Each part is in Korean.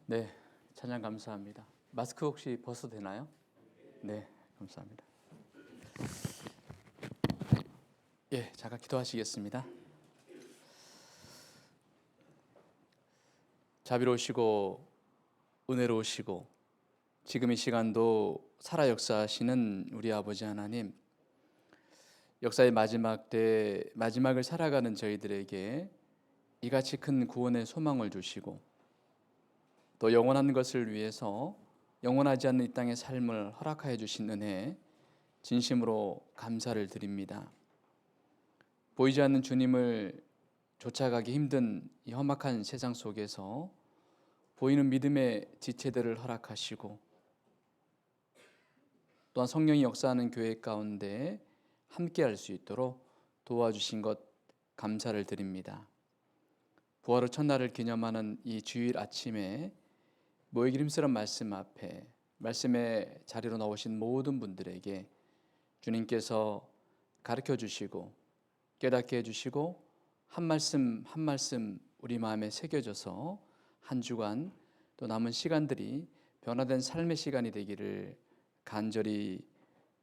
네, 찬양 감사합니다. 마스크 혹시 벗어도 되나요? 네, 감사합니다. 예, 잠깐 기도하시겠습니다. 자비로우시고 은혜로우시고 지금 이 시간도 살아 역사하시는 우리 아버지 하나님, 역사의 마지막 때 마지막을 살아가는 저희들에게 이같이 큰 구원의 소망을 주시고 또 영원한 것을 위해서 영원하지 않는 이 땅의 삶을 허락하여 주신 은혜 진심으로 감사를 드립니다. 보이지 않는 주님을 쫓아가기 힘든 이 험악한 세상 속에서 보이는 믿음의 지체들을 허락하시고 또한 성령이 역사하는 교회 가운데 함께할 수 있도록 도와주신 것 감사를 드립니다. 부활의 첫날을 기념하는 이 주일 아침에 모이기 힘쓰는 말씀 앞에 말씀의 자리로 나오신 모든 분들에게 주님께서 가르쳐 주시고 깨닫게 해주시고 한 말씀 한 말씀 우리 마음에 새겨져서 한 주간 또 남은 시간들이 변화된 삶의 시간이 되기를 간절히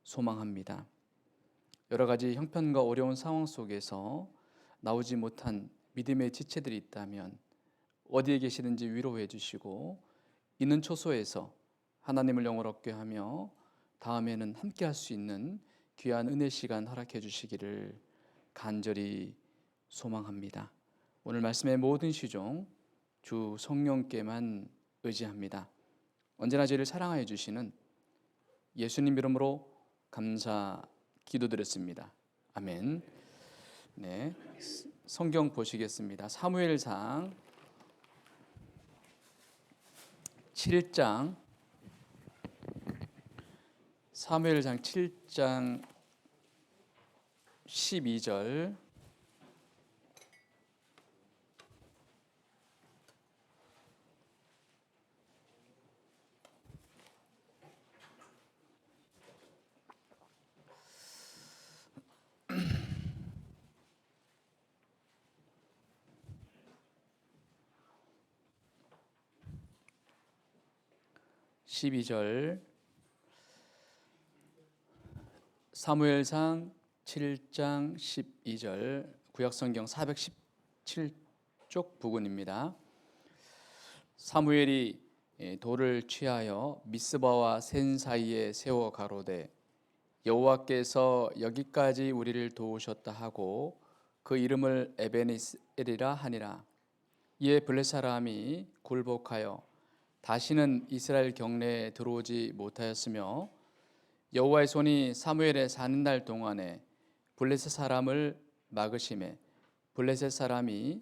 소망합니다. 여러 가지 형편과 어려운 상황 속에서 나오지 못한 믿음의 지체들이 있다면 어디에 계시든지 위로해 주시고 있는 초소에서 하나님을 영원롭게 하며 다음에는 함께 할 수 있는 귀한 은혜 시간 허락해 주시기를 간절히 소망합니다. 오늘 말씀의 모든 시종 주 성령께만 의지합니다. 언제나 저희를 사랑하여 주시는 예수님 이름으로 감사 기도드렸습니다. 아멘. 네, 성경 보시겠습니다. 사무엘상 7장 12절 12절 사무엘상 7장 12절 구약성경 417쪽 부근입니다. 사무엘이 돌을 취하여 미스바와 센 사이에 세워 가로되 여호와께서 여기까지 우리를 도우셨다 하고 그 이름을 에베네셀이라 하니라. 이에 블레 사람이 굴복하여 다시는 이스라엘 경내에 들어오지 못하였으며 여호와의 손이 사무엘에 사는 날 동안에 블레셋 사람을 막으심에 블레셋 사람이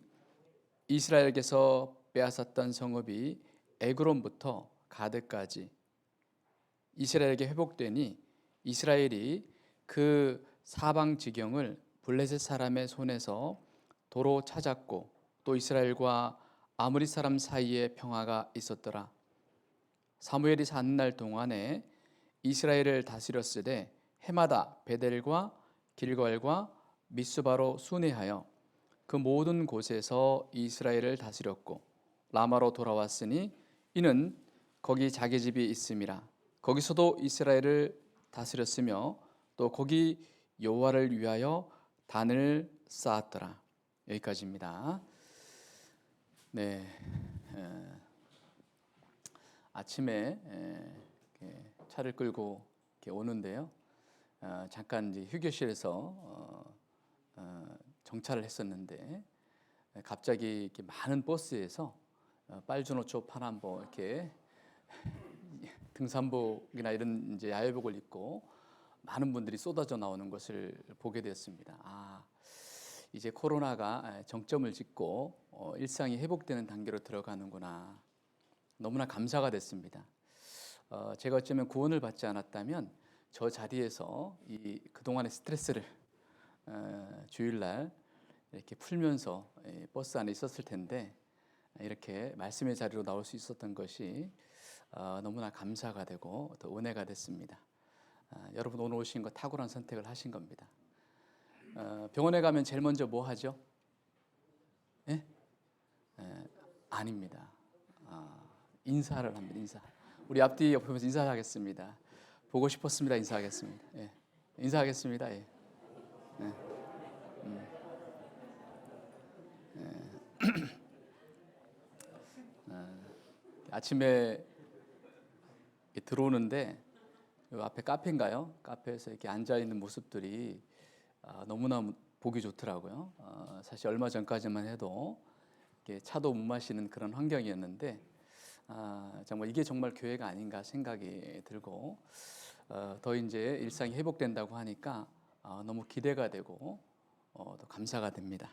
이스라엘에게서 빼앗았던 성읍이 에그론부터 가드까지 이스라엘에게 회복되니 이스라엘이 그 사방 지경을 블레셋 사람의 손에서 도로 찾았고 또 이스라엘과 아므리 사람 사이에 평화가 있었더라. 사무엘이 사는 날 동안에 이스라엘을 다스렸으되 해마다 베델과 길갈과 미스바로 순회하여 그 모든 곳에서 이스라엘을 다스렸고 라마로 돌아왔으니 이는 거기 자기 집이 있음이라. 거기서도 이스라엘을 다스렸으며 또 거기 여호와를 위하여 단을 쌓았더라. 여기까지입니다. 네, 아침에 차를 끌고 이렇게 오는데요. 잠깐 이제 휴게실에서 정차를 했었는데 갑자기 이렇게 많은 버스에서 빨주노초 파남보 이렇게 등산복이나 이런 이제 야외복을 입고 많은 분들이 쏟아져 나오는 것을 보게 되었습니다. 이제 코로나가 정점을 찍고 일상이 회복되는 단계로 들어가는구나. 너무나 감사가 됐습니다. 제가 어쩌면 구원을 받지 않았다면 저 자리에서 이 그동안의 스트레스를 주일날 이렇게 풀면서 버스 안에 있었을 텐데 이렇게 말씀의 자리로 나올 수 있었던 것이 너무나 감사가 되고 또 은혜가 됐습니다. 여러분 오늘 오신 거 탁월한 선택을 하신 겁니다. 병원에 가면 제일 먼저 뭐 하죠? 아닙니다. 인사를 합니다. 인사. 우리 앞뒤 옆에 보면서 인사하겠습니다. 보고 싶었습니다. 인사하겠습니다. 예. 인사하겠습니다. 예. 네. 아침에 들어오는데 요 앞에 카페인가요? 카페에서 이렇게 앉아 있는 모습들이 너무나 보기 좋더라고요. 사실 얼마 전까지만 해도 이렇게 차도 못 마시는 그런 환경이었는데 정말 이게 정말 교회가 아닌가 생각이 들고 더 이제 일상이 회복된다고 하니까 너무 기대가 되고 또 감사가 됩니다.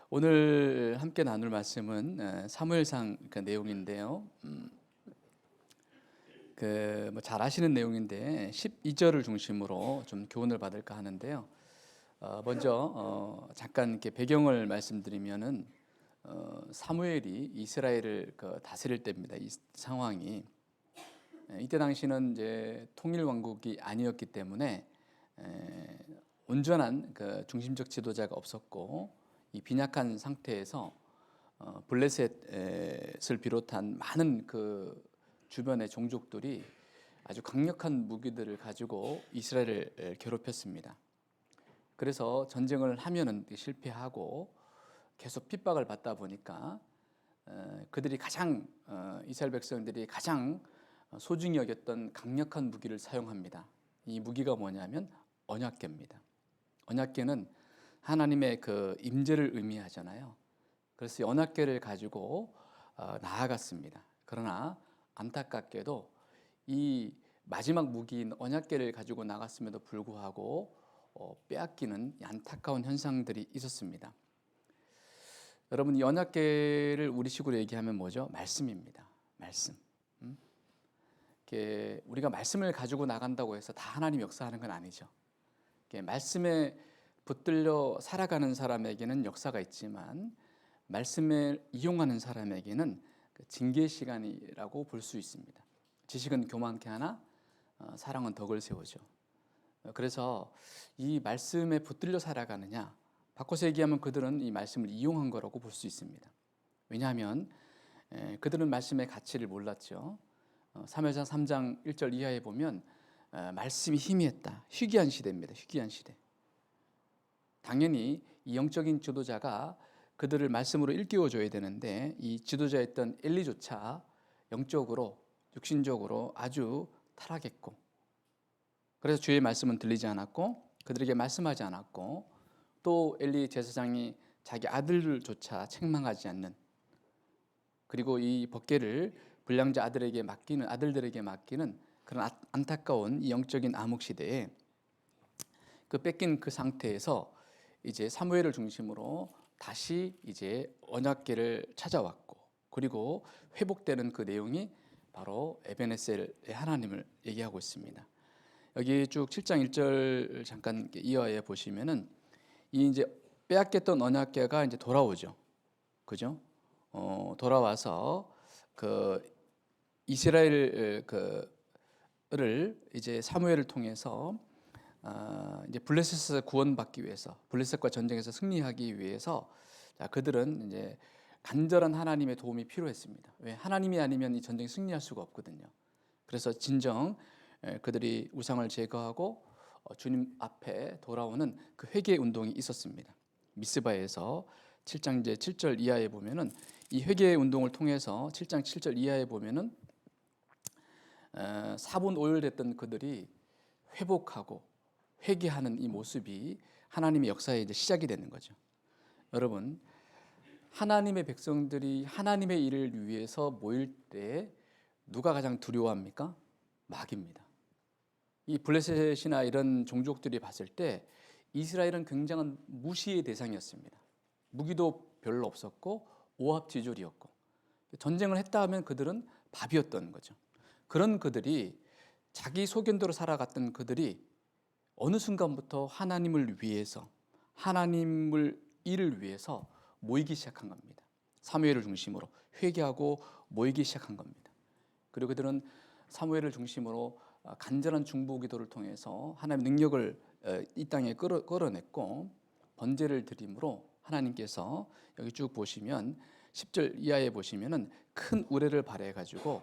오늘 함께 나눌 말씀은 사무엘상 그 내용인데요. 뭐 잘 아시는 내용인데 12절을 중심으로 좀 교훈을 받을까 하는데요. 먼저 잠깐 이렇게 배경을 말씀드리면은 사무엘이 이스라엘을 다스릴 때입니다. 이 상황이 이때 당시는 이제 통일 왕국이 아니었기 때문에 온전한 그 중심적 지도자가 없었고 이 빈약한 상태에서 블레셋을 비롯한 많은 그 주변의 종족들이 아주 강력한 무기들을 가지고 이스라엘을 괴롭혔습니다. 그래서 전쟁을 하면은 실패하고 계속 핍박을 받다 보니까 그들이 가장 이스라엘 백성들이 가장 소중히 여겼던 강력한 무기를 사용합니다. 이 무기가 뭐냐면 언약궤입니다. 언약궤는 하나님의 그 임재를 의미하잖아요. 그래서 언약궤를 가지고 나아갔습니다. 그러나 안타깝게도 이 마지막 무기인 언약궤를 가지고 나갔음에도 불구하고 빼앗기는 안타까운 현상들이 있었습니다. 여러분, 이 언약궤를 우리식으로 얘기하면 뭐죠? 말씀입니다. 말씀. 우리가 말씀을 가지고 나간다고 해서 다 하나님 역사하는 건 아니죠. 말씀에 붙들려 살아가는 사람에게는 역사가 있지만 말씀을 이용하는 사람에게는 징계 시간이라고 볼 수 있습니다. 지식은 교만케 하나 사랑은 덕을 세우죠. 그래서 이 말씀에 붙들려 살아가느냐, 바꿔서 얘기하면 그들은 이 말씀을 이용한 거라고 볼 수 있습니다. 왜냐하면 그들은 말씀의 가치를 몰랐죠. 사무엘상 3장 1절 이하에 보면 말씀이 희미했다. 희귀한 시대입니다. 희귀한 시대. 당연히 이 영적인 지도자가 그들을 말씀으로 일깨워줘야 되는데 이 지도자였던 엘리조차 영적으로 육신적으로 아주 타락했고, 그래서 주의 말씀은 들리지 않았고 그들에게 말씀하지 않았고, 또 엘리 제사장이 자기 아들조차 책망하지 않는, 그리고 이 법궤를 불량자 아들들에게 맡기는 그런 안타까운 이 영적인 암흑 시대에 그 뺏긴 그 상태에서 이제 사무엘을 중심으로 다시 이제 언약궤를 찾아왔고, 그리고 회복되는 그 내용이 바로 에베네셀의 하나님을 얘기하고 있습니다. 여기 쭉 7장 1절 잠깐 이어에 보시면은 이 이제 빼앗겼던 언약궤가 이제 돌아오죠. 그죠? 돌아와서 그 이스라엘 그를 이제 사무엘을 통해서 이제 블레셋에서 구원받기 위해서, 블레셋과 전쟁에서 승리하기 위해서 그들은 이제 간절한 하나님의 도움이 필요했습니다. 왜? 하나님이 아니면 이 전쟁에 승리할 수가 없거든요. 그래서 진정 그들이 우상을 제거하고 주님 앞에 돌아오는 그 회개 운동이 있었습니다. 미스바에서 7장 이제 7절 이하에 보면은 이 회개 운동을 통해서 7장 7절 이하에 보면은 4분 5일 됐던 그들이 회복하고 회개하는 이 모습이 하나님의 역사의 이제 시작이 되는 거죠. 여러분, 하나님의 백성들이 하나님의 일을 위해서 모일 때 누가 가장 두려워합니까? 마귀입니다. 이 블레셋이나 이런 종족들이 봤을 때 이스라엘은 굉장한 무시의 대상이었습니다. 무기도 별로 없었고 오합지졸이었고, 전쟁을 했다 하면 그들은 밥이었던 거죠. 그런 그들이 자기 소견대로 살아갔던 그들이 어느 순간부터 하나님을 위해서, 하나님을 일을 위해서 모이기 시작한 겁니다. 사무엘을 중심으로 회개하고 모이기 시작한 겁니다. 그리고 그들은 사무엘을 중심으로 간절한 중보 기도를 통해서 하나님의 능력을 이 땅에 끌어냈고 번제를 드림으로 하나님께서 여기 쭉 보시면 10절 이하에 보시면은 큰 우레를 발휘해 가지고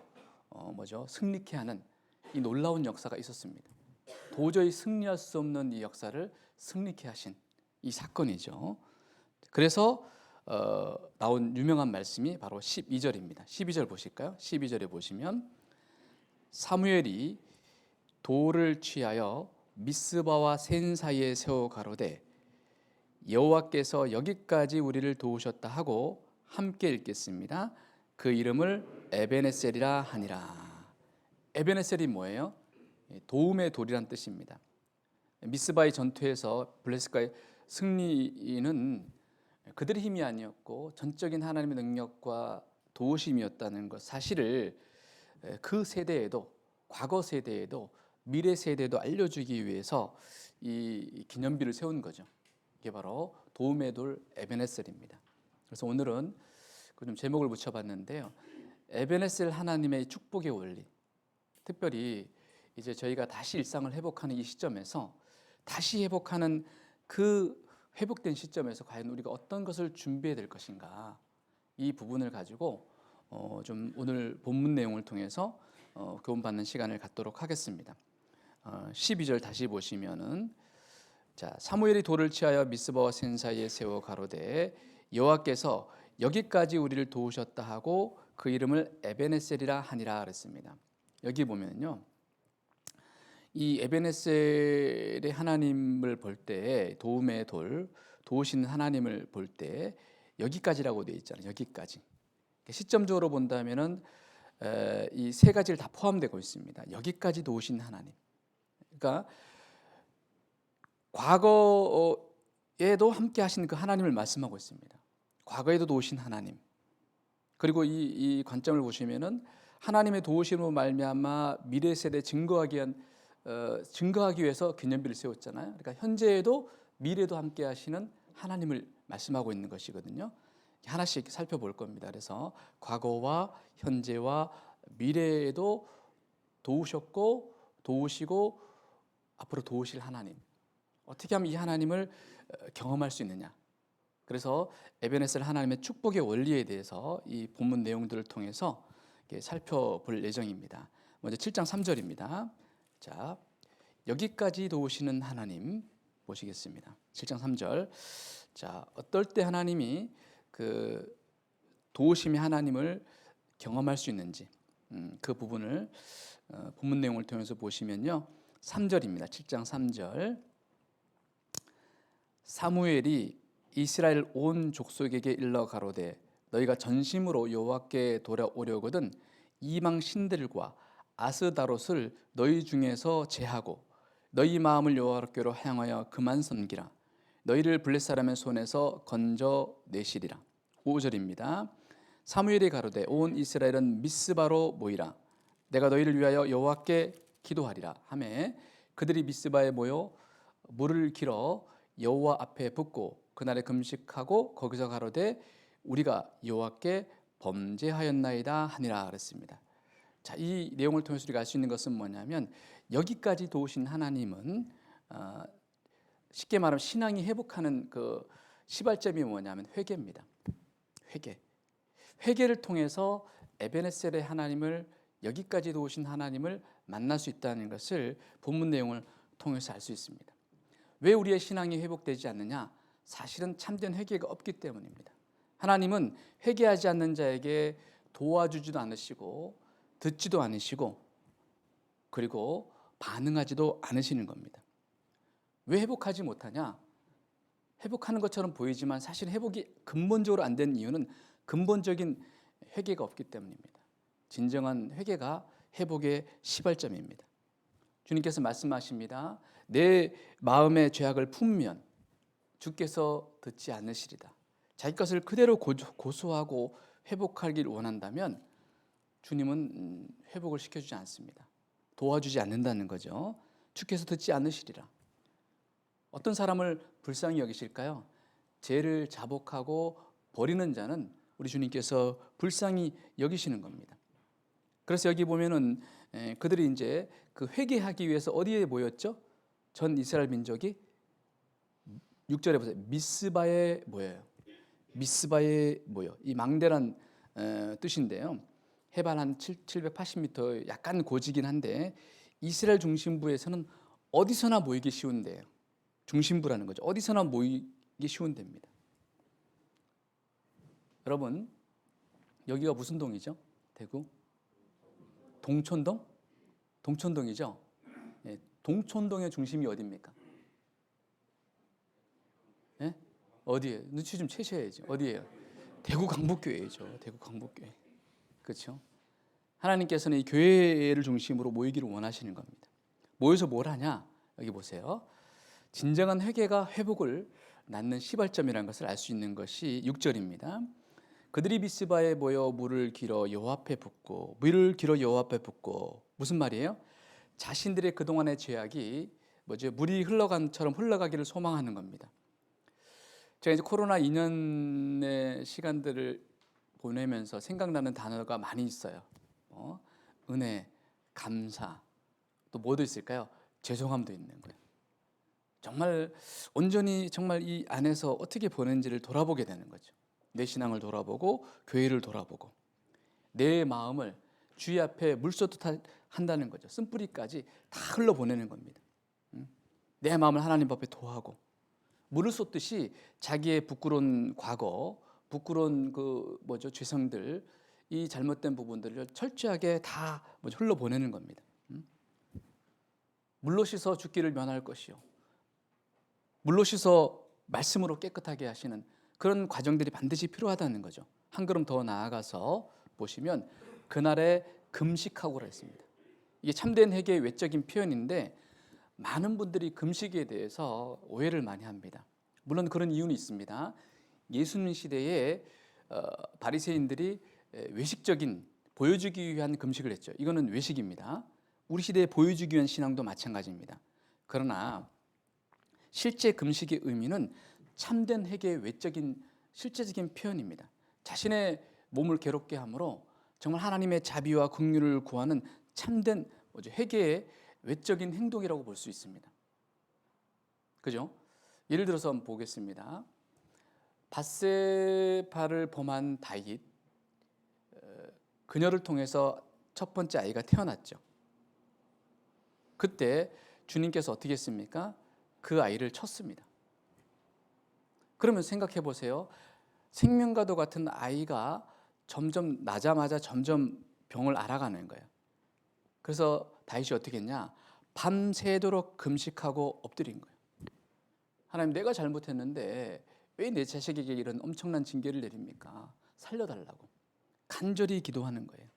승리케 하는 이 놀라운 역사가 있었습니다. 도저히 승리할 수 없는 이 역사를 승리케 하신 이 사건이죠. 그래서 나온 유명한 말씀이 바로 12절입니다. 12절 보실까요? 12절에 보시면 사무엘이 돌을 취하여 미스바와 센 사이에 세워 가로되 여호와께서 여기까지 우리를 도우셨다 하고 함께 읽겠습니다. 그 이름을 에베네셀이라 하니라. 에베네셀이 뭐예요? 도움의 돌이란 뜻입니다. 미스바의 전투에서 블레셋과의 승리는 그들의 힘이 아니었고 전적인 하나님의 능력과 도우심이었다는 것 사실을 그 세대에도, 과거 세대에도, 미래 세대에도 알려주기 위해서 이 기념비를 세운 거죠. 이게 바로 도움의 돌 에베네셀입니다. 그래서 오늘은 그 좀 제목을 붙여봤는데요. 에베네셀 하나님의 축복의 원리. 특별히 이제 저희가 다시 일상을 회복하는 이 시점에서, 다시 회복하는 그 회복된 시점에서 과연 우리가 어떤 것을 준비해야 될 것인가, 이 부분을 가지고 좀 오늘 본문 내용을 통해서 교훈받는 시간을 갖도록 하겠습니다. 12절 다시 보시면은, 자, 사무엘이 돌을 취하여 미스바와 센 사이에 세워 가로되 여호와께서 여기까지 우리를 도우셨다 하고 그 이름을 에베네셀이라 하니라 그랬습니다. 여기 보면요, 이 에베네셀의 하나님을 볼 때, 도움의 돌, 도우시는 하나님을 볼 때 여기까지라고 되어 있잖아요. 여기까지. 시점적으로 본다면은 이 세 가지를 다 포함되고 있습니다. 여기까지 도우신 하나님. 그러니까 과거에도 함께 하신 그 하나님을 말씀하고 있습니다. 과거에도 도우신 하나님. 그리고 이 관점을 보시면은 하나님의 도우심으로 말미암아 미래 세대 증거하기 위해서 기념비를 세웠잖아요. 그러니까 현재에도 미래도 함께 하시는 하나님을 말씀하고 있는 것이거든요. 하나씩 살펴볼 겁니다. 그래서 과거와 현재와 미래에도 도우셨고 도우시고 앞으로 도우실 하나님. 어떻게 하면 이 하나님을 경험할 수 있느냐. 그래서 에베네셀 하나님의 축복의 원리에 대해서 이 본문 내용들을 통해서 살펴볼 예정입니다. 먼저 7장 3절입니다. 자, 여기까지 도우시는 하나님 보시겠습니다. 7장 3절. 자, 어떨 때 하나님이 그 도우심의 하나님을 경험할 수 있는지 그 부분을 본문 내용을 통해서 보시면요. 3절입니다. 7장 3절. 사무엘이 이스라엘 온 족속에게 일러 가로되 너희가 전심으로 여호와께 돌아오려거든 이방 신들과 아스다롯을 너희 중에서 제하고 너희 마음을 여호와께로 향하여 그만 섬기라. 너희를 블레 사람의 손에서 건져 내시리라. 5절입니다. 사무엘이 가로되 온 이스라엘은 미스바로 모이라. 내가 너희를 위하여 여호와께 기도하리라 하매 그들이 미스바에 모여 물을 길어 여호와 앞에 붓고 그날에 금식하고 거기서 가로되 우리가 여호와께 범죄하였나이다 하니라 그랬습니다. 자, 이 내용을 통해서 우리가 알 수 있는 것은 뭐냐면 여기까지 도우신 하나님은 쉽게 말하면 신앙이 회복하는 그 시발점이 뭐냐면 회개입니다. 회개를 통해서 에베네셀의 하나님을, 여기까지 도우신 하나님을 만날 수 있다는 것을 본문 내용을 통해서 알 수 있습니다. 왜 우리의 신앙이 회복되지 않느냐? 사실은 참된 회개가 없기 때문입니다. 하나님은 회개하지 않는 자에게 도와주지도 않으시고 듣지도 않으시고 그리고 반응하지도 않으시는 겁니다. 왜 회복하지 못하냐? 회복하는 것처럼 보이지만 사실 회복이 근본적으로 안 된 이유는 근본적인 회개가 없기 때문입니다. 진정한 회개가 회복의 시발점입니다. 주님께서 말씀하십니다. 내 마음의 죄악을 품으면 주께서 듣지 않으시리다. 자기 것을 그대로 고소하고 회복하길 원한다면 주님은 회복을 시켜주지 않습니다. 도와주지 않는다는 거죠. 주께서 듣지 않으시리라. 어떤 사람을 불쌍히 여기실까요? 죄를 자복하고 버리는 자는 우리 주님께서 불쌍히 여기시는 겁니다. 그래서 여기 보면은 그들이 이제 그 회개하기 위해서 어디에 모였죠? 전 이스라엘 민족이 6절에 보세요. 미스바에 모여요. 미스바의 뭐요? 이 망대란 뜻인데요. 해발 한 780m, 약간 고지긴 한데 이스라엘 중심부에서는 어디서나 모이기 쉬운 데예요. 중심부라는 거죠. 어디서나 모이기 쉬운 데입니다. 여러분, 여기가 무슨 동이죠? 대구? 동촌동? 동촌동이죠. 예, 동촌동의 중심이 어디입니까? 예? 어디에? 눈치 좀 채셔야죠. 어디예요? 대구 강북교회죠. 대구 강북교회. 그렇죠? 하나님께서는 이 교회를 중심으로 모이기를 원하시는 겁니다. 모여서 뭘 하냐? 여기 보세요. 진정한 회개가 회복을 낳는 시발점이라는 것을 알 수 있는 것이 6절입니다. 그들이 미스바에 모여 물을 길어 여호와 앞에 붓고, 물을 길어 여호와 앞에 붓고, 무슨 말이에요? 자신들의 그동안의 죄악이 물이 흘러간처럼 흘러가기를 소망하는 겁니다. 제가 이제 코로나 2년의 시간들을 보내면서 생각나는 단어가 많이 있어요. 은혜, 감사, 또 뭐도 있을까요? 죄송함도 있는 거예요. 정말 온전히 정말 이 안에서 어떻게 보낸지를 돌아보게 되는 거죠. 내 신앙을 돌아보고 교회를 돌아보고 내 마음을 주의 앞에 물쏟듯 한다는 거죠. 쓴뿌리까지 다 흘러보내는 겁니다. 내 마음을 하나님 앞에 도하고 물을 쏟듯이 자기의 부끄러운 과거, 부끄러운 죄성들, 이 잘못된 부분들을 철저하게 다 흘러보내는 겁니다. 물로 씻어 죽기를 면할 것이요, 물로 씻어 말씀으로 깨끗하게 하시는 그런 과정들이 반드시 필요하다는 거죠. 한 걸음 더 나아가서 보시면 그날에 금식하고라 했습니다. 이게 참된 회개의 외적인 표현인데 많은 분들이 금식에 대해서 오해를 많이 합니다. 물론 그런 이유는 있습니다. 예수님 시대에 바리새인들이 외식적인, 보여주기 위한 금식을 했죠. 이거는 외식입니다. 우리 시대에 보여주기 위한 신앙도 마찬가지입니다. 그러나 실제 금식의 의미는 참된 회개의 외적인 실제적인 표현입니다. 자신의 몸을 괴롭게 함으로 정말 하나님의 자비와 긍휼을 구하는 참된 회개의 외적인 행동이라고 볼 수 있습니다. 그죠? 예를 들어서 한번 보겠습니다. 밧세바를 범한 다윗, 그녀를 통해서 첫 번째 아이가 태어났죠. 그때 주님께서 어떻게 했습니까? 그 아이를 쳤습니다. 그러면 생각해 보세요. 생명과도 같은 아이가 점점 나자마자 점점 병을 앓아가는 거예요. 그래서 다윗이 어떻게 했냐? 밤새도록 금식하고 엎드린 거예요. 하나님, 내가 잘못했는데 왜 내 자식에게 이런 엄청난 징계를 내립니까? 살려달라고 간절히 기도하는 거예요.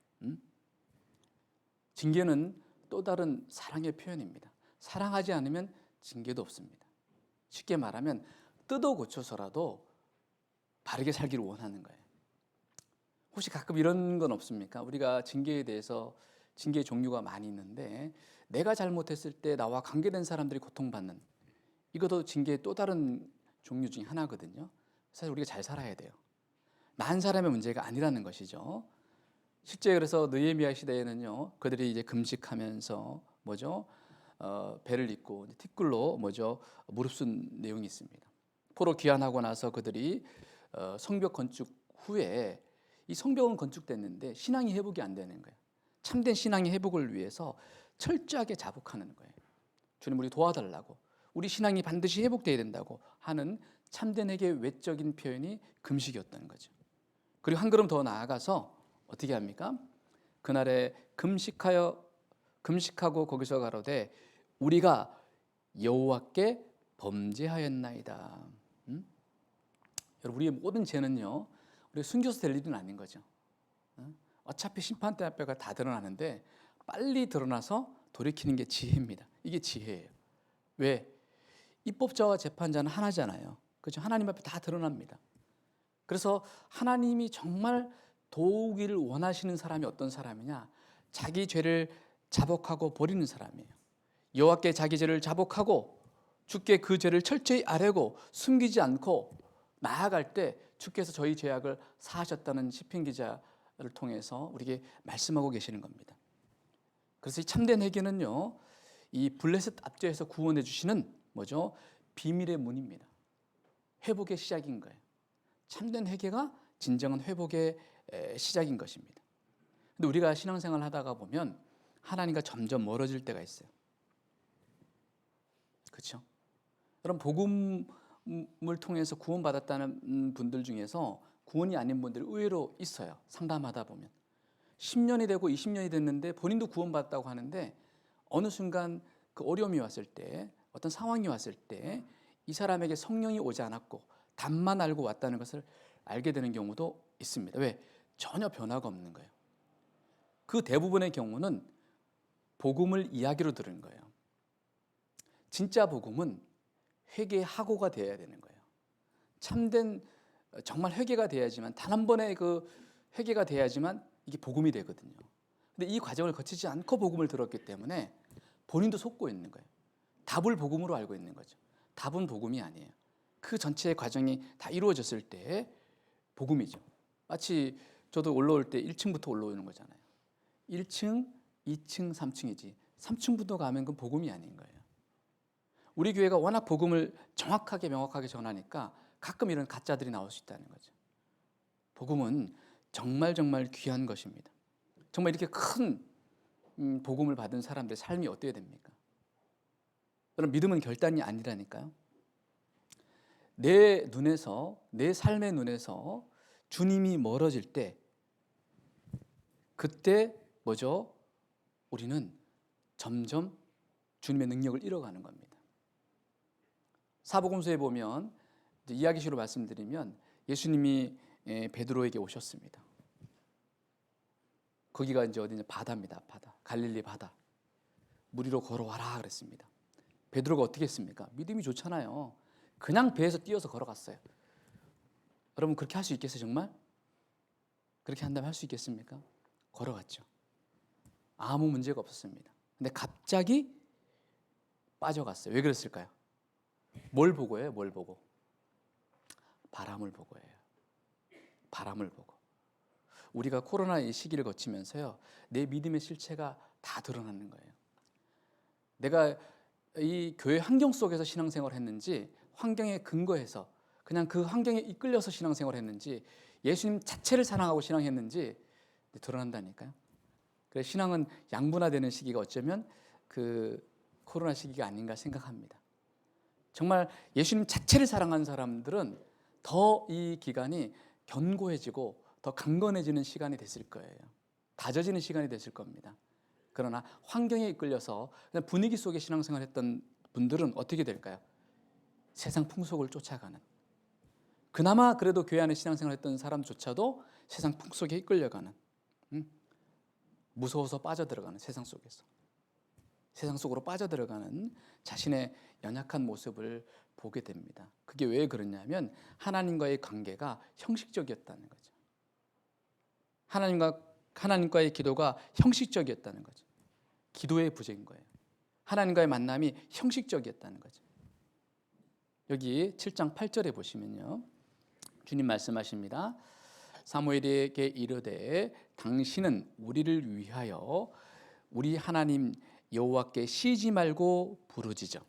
징계는 또 다른 사랑의 표현입니다. 사랑하지 않으면 징계도 없습니다. 쉽게 말하면 뜯어 고쳐서라도 바르게 살기를 원하는 거예요. 혹시 가끔 이런 건 없습니까? 우리가 징계에 대해서, 징계의 종류가 많이 있는데 내가 잘못했을 때 나와 관계된 사람들이 고통받는, 이것도 징계의 또 다른 종류 중에 하나거든요. 사실 우리가 잘 살아야 돼요. 난 사람의 문제가 아니라는 것이죠. 실제 그래서 느헤미야 시대에는요, 그들이 이제 금식하면서 배를 입고 티끌로 무릅쓴 내용이 있습니다. 포로 귀환하고 나서 그들이 성벽 건축 후에 이 성벽은 건축됐는데 신앙이 회복이 안 되는 거예요. 참된 신앙의 회복을 위해서 철저하게 자복하는 거예요. 주님, 우리 도와달라고, 우리 신앙이 반드시 회복돼야 된다고 하는 참된 회개의 외적인 표현이 금식이었다는 거죠. 그리고 한 걸음 더 나아가서 어떻게 합니까? 그날에 금식하고 거기서 가로되 우리가 여호와께 범죄하였나이다. 여러분, 우리의 모든 죄는요, 우리 숨겨서 될 일은 아닌 거죠. 어차피 심판대 앞에가 다 드러나는데 빨리 드러나서 돌이키는 게 지혜입니다. 이게 지혜예요. 왜? 입법자와 재판자는 하나잖아요. 그렇죠? 하나님 앞에 다 드러납니다. 그래서 하나님이 정말 도우기를 원하시는 사람이 어떤 사람이냐? 자기 죄를 자복하고 버리는 사람이에요. 여호와께 자기 죄를 자복하고 주께 그 죄를 철저히 아뢰고 숨기지 않고 나아갈 때 주께서 저희 죄악을 사하셨다는 시편 기자를 통해서 우리에게 말씀하고 계시는 겁니다. 그래서 이 참된 회개는요, 이 블레셋 앞죄에서 구원해 주시는 비밀의 문입니다. 회복의 시작인 거예요. 참된 회개가 진정한 회복의 시작인 것입니다. 근데 우리가 신앙생활 하다가 보면 하나님과 점점 멀어질 때가 있어요. 그렇죠? 여러분, 복음을 통해서 구원받았다는 분들 중에서 구원이 아닌 분들이 의외로 있어요. 상담하다 보면 10년이 되고 20년이 됐는데 본인도 구원받았다고 하는데 어느 순간 그 어려움이 왔을 때, 어떤 상황이 왔을 때 이 사람에게 성령이 오지 않았고 답만 알고 왔다는 것을 알게 되는 경우도 있습니다. 왜? 전혀 변화가 없는 거예요. 그 대부분의 경우는 복음을 이야기로 들은 거예요. 진짜 복음은 회개하고가 되어야 되는 거예요. 참된 정말 회개가 돼야지만, 단 한 번의 그 회개가 돼야지만 이게 복음이 되거든요. 근데 이 과정을 거치지 않고 복음을 들었기 때문에 본인도 속고 있는 거예요. 답을 복음으로 알고 있는 거죠. 답은 복음이 아니에요. 그 전체의 과정이 다 이루어졌을 때 복음이죠. 마치 저도 올라올 때 1층부터 올라오는 거잖아요. 1층, 2층, 3층이지 3층부터 가면 그건 복음이 아닌 거예요. 우리 교회가 워낙 복음을 정확하게 명확하게 전하니까 가끔 이런 가짜들이 나올 수 있다는 거죠. 복음은 정말 정말 귀한 것입니다. 정말 이렇게 큰 복음을 받은 사람들의 삶이 어떻게 됩니까? 여러분, 믿음은 결단이 아니라니까요. 내 눈에서, 내 삶의 눈에서 주님이 멀어질 때, 그때 뭐죠? 우리는 점점 주님의 능력을 잃어가는 겁니다. 사복음서에 보면, 이야기식으로 말씀드리면 예수님이 베드로에게 오셨습니다. 거기가 이제 어디냐? 바다입니다. 바다. 갈릴리 바다. 물 위로 걸어와라 그랬습니다. 베드로가 어떻게 했습니까? 믿음이 좋잖아요. 그냥 배에서 뛰어서 걸어갔어요. 여러분, 그렇게 할 수 있겠어요, 정말? 그렇게 한다면 할 수 있겠습니까? 걸어갔죠. 아무 문제가 없었습니다. 근데 갑자기 빠져갔어요. 왜 그랬을까요? 뭘 보고예요? 뭘 보고? 바람을 보고예요. 바람을 보고. 우리가 코로나 이 시기를 거치면서요, 내 믿음의 실체가 다 드러나는 거예요. 내가 이 교회 환경 속에서 신앙생활을 했는지, 환경에 근거해서 그냥 그 환경에 이끌려서 신앙생활을 했는지, 예수님 자체를 사랑하고 신앙했는지 드러난다니까요. 그래서 신앙은 양분화되는 시기가 어쩌면 그 코로나 시기가 아닌가 생각합니다. 정말 예수님 자체를 사랑하는 사람들은 더 이 기간이 견고해지고 더 강건해지는 시간이 됐을 거예요. 다져지는 시간이 됐을 겁니다. 그러나 환경에 이끌려서 그냥 분위기 속에 신앙생활했던 분들은 어떻게 될까요? 세상 풍속을 쫓아가는, 그나마 그래도 교회 안에 신앙생활했던 사람조차도 세상 풍속에 이끌려가는, 무서워서 빠져들어가는, 세상 속에서 세상 속으로 빠져들어가는 자신의 연약한 모습을 보게 됩니다. 그게 왜 그러냐면 하나님과의 관계가 형식적이었다는 거죠. 하나님과의 기도가 형식적이었다는 거죠. 기도의 부재인 거예요. 하나님과의 만남이 형식적이었다는 거죠. 여기 7장 8절에 보시면요, 주님 말씀하십니다. 사무엘에게 이르되 당신은 우리를 위하여 우리 하나님 여호와께 쉬지 말고 부르짖어.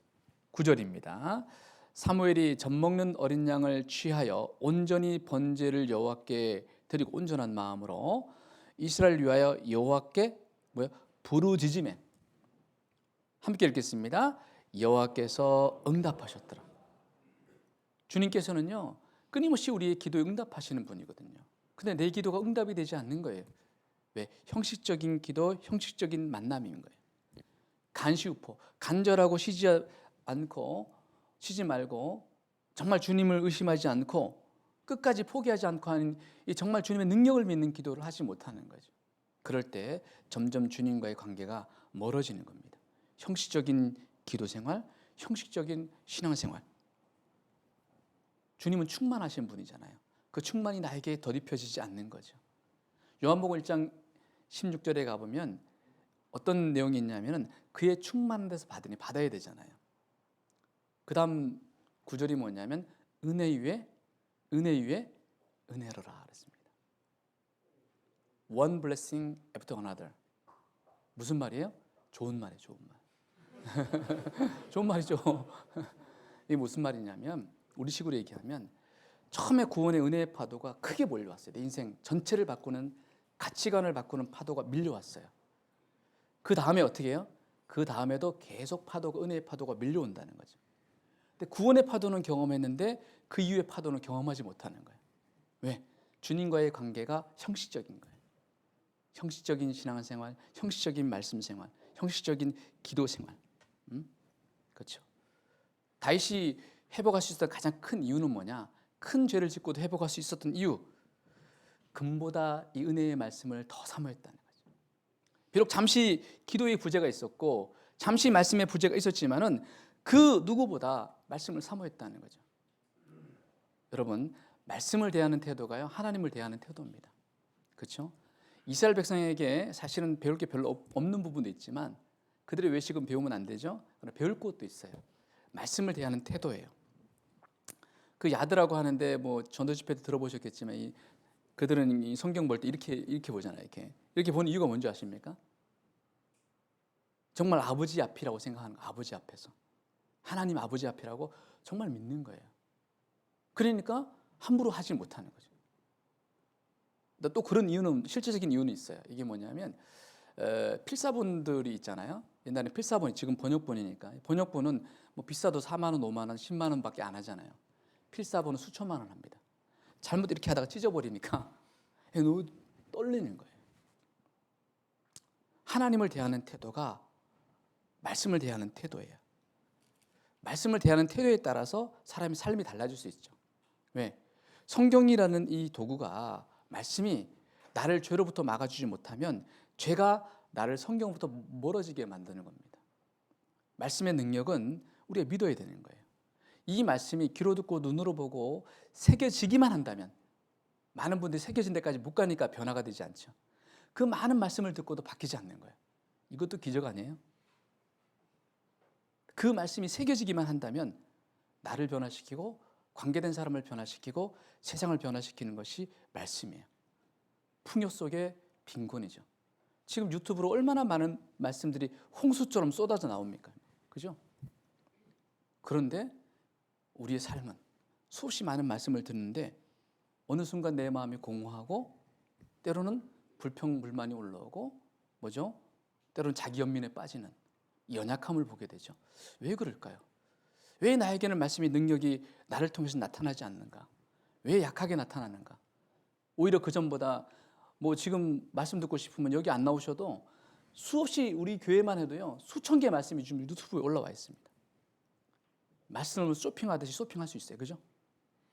9절입니다. 사무엘이 젖먹는 어린 양을 취하여 온전히 번제를 여호와께 드리고 온전한 마음으로 이스라엘을 위하여 여호와께 부르짖으매. 함께 읽겠습니다. 여호와께서 응답하셨더라. 주님께서는요, 끊임없이 우리의 기도에 응답하시는 분이거든요. 근데 내 기도가 응답이 되지 않는 거예요. 왜? 형식적인 기도, 형식적인 만남인 거예요. 간시우포, 간절하고 쉬지 말고 정말 주님을 의심하지 않고 끝까지 포기하지 않고 하는 이 정말 주님의 능력을 믿는 기도를 하지 못하는 거죠. 그럴 때 점점 주님과의 관계가 멀어지는 겁니다. 형식적인 기도 생활, 형식적인 신앙 생활. 주님은 충만하신 분이잖아요. 그 충만이 나에게 덧입혀지지 않는 거죠. 요한복음 1장 16절에 가보면 어떤 내용이 있냐면 그의 충만한 데서 받아야 되잖아요. 그 다음 구절이 뭐냐면 은혜 위에 은혜로라 그랬습니다. One blessing after another. 무슨 말이에요? 좋은 말이에요. 좋은 말. 좋은 말이죠. 이게 무슨 말이냐면 우리 식으로 얘기하면 처음에 구원의 은혜의 파도가 크게 몰려왔어요. 내 인생 전체를 바꾸는, 가치관을 바꾸는 파도가 밀려왔어요. 그 다음에 어떻게 해요? 그 다음에도 계속 파도가, 은혜의 파도가 밀려온다는 거죠. 근데 구원의 파도는 경험했는데 그 이후의 파도는 경험하지 못하는 거예요. 왜? 주님과의 관계가 형식적인 거예요. 형식적인 신앙생활, 형식적인 말씀 생활, 형식적인 기도 생활. 그렇죠. 다윗이 회복할 수 있었던 가장 큰 이유는 뭐냐? 큰 죄를 짓고도 회복할 수 있었던 이유, 금보다 이 은혜의 말씀을 더 사모했다는 거죠. 비록 잠시 기도의 부재가 있었고 잠시 말씀의 부재가 있었지만은 그 누구보다 말씀을 사모했다는 거죠. 여러분, 말씀을 대하는 태도가요, 하나님을 대하는 태도입니다. 그렇죠? 이스라엘 백성에게 사실은 배울 게 별로 없는 부분도 있지만 그들의 외식은 배우면 안 되죠. 그러나 배울 것도 있어요. 말씀을 대하는 태도예요. 그 야드라고 하는데 뭐 전도 집회도 들어보셨겠지만 그들은 이 성경 볼 때 이렇게 보잖아요. 이렇게 보는 이유가 뭔지 아십니까? 정말 아버지 앞이라고 생각하는 거예요. 아버지 앞에서 하나님 아버지 앞이라고 정말 믿는 거예요. 그러니까 함부로 하지 못하는 거죠. 또 그런 이유는, 실제적인 이유는 있어요. 이게 뭐냐면 필사본들이 있잖아요. 옛날에 필사본이, 지금 번역본이니까 번역본은 뭐 비싸도 4만 원, 5만 원, 10만 원밖에 안 하잖아요. 필사본은 수천만 원 합니다. 잘못 이렇게 하다가 찢어버리니까 너무 떨리는 거예요. 하나님을 대하는 태도가 말씀을 대하는 태도예요. 말씀을 대하는 태도에 따라서 사람의 삶이 달라질 수 있죠. 왜? 성경이라는 이 도구가, 말씀이 나를 죄로부터 막아주지 못하면 죄가 나를 성경부터 멀어지게 만드는 겁니다. 말씀의 능력은 우리가 믿어야 되는 거예요. 이 말씀이 귀로 듣고 눈으로 보고 새겨지기만 한다면, 많은 분들이 새겨진 데까지 못 가니까 변화가 되지 않죠. 그 많은 말씀을 듣고도 바뀌지 않는 거예요. 이것도 기적 아니에요? 그 말씀이 새겨지기만 한다면 나를 변화시키고 관계된 사람을 변화시키고 세상을 변화시키는 것이 말씀이에요. 풍요 속의 빈곤이죠. 지금 유튜브로 얼마나 많은 말씀들이 홍수처럼 쏟아져 나옵니까? 그죠? 그런데 우리의 삶은 수없이 많은 말씀을 듣는데 어느 순간 내 마음이 공허하고 때로는 불평, 불만이 올라오고 뭐죠? 때로는 자기 연민에 빠지는 이 연약함을 보게 되죠. 왜 그럴까요? 왜 나에게는 말씀의 능력이 나를 통해서 나타나지 않는가? 왜 약하게 나타나는가? 오히려 그 전보다 뭐 지금 말씀 듣고 싶으면 여기 안 나오셔도 수없이 우리 교회만 해도요, 수천 개의 말씀이 지금 유튜브에 올라와 있습니다. 말씀을 쇼핑하듯이 쇼핑할 수 있어요. 그죠?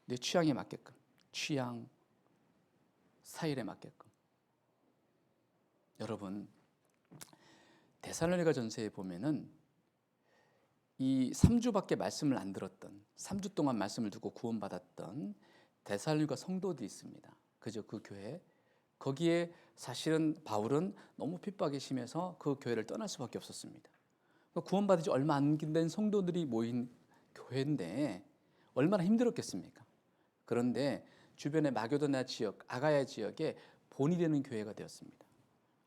내 취향에 맞게끔, 취향, 스타일에 맞게끔. 여러분, 데살로니가 전서에 보면은 이 3주밖에 말씀을 안 들었던, 3주 동안 말씀을 듣고 구원받았던 데살로니가 성도들이 있습니다. 그죠? 그 교회. 거기에 사실은 바울은 너무 핍박이 심해서 그 교회를 떠날 수밖에 없었습니다. 구원받은 지 얼마 안 된 성도들이 모인 교회인데 얼마나 힘들었겠습니까? 그런데 주변의 마게도냐 지역, 아가야 지역에 본이 되는 교회가 되었습니다.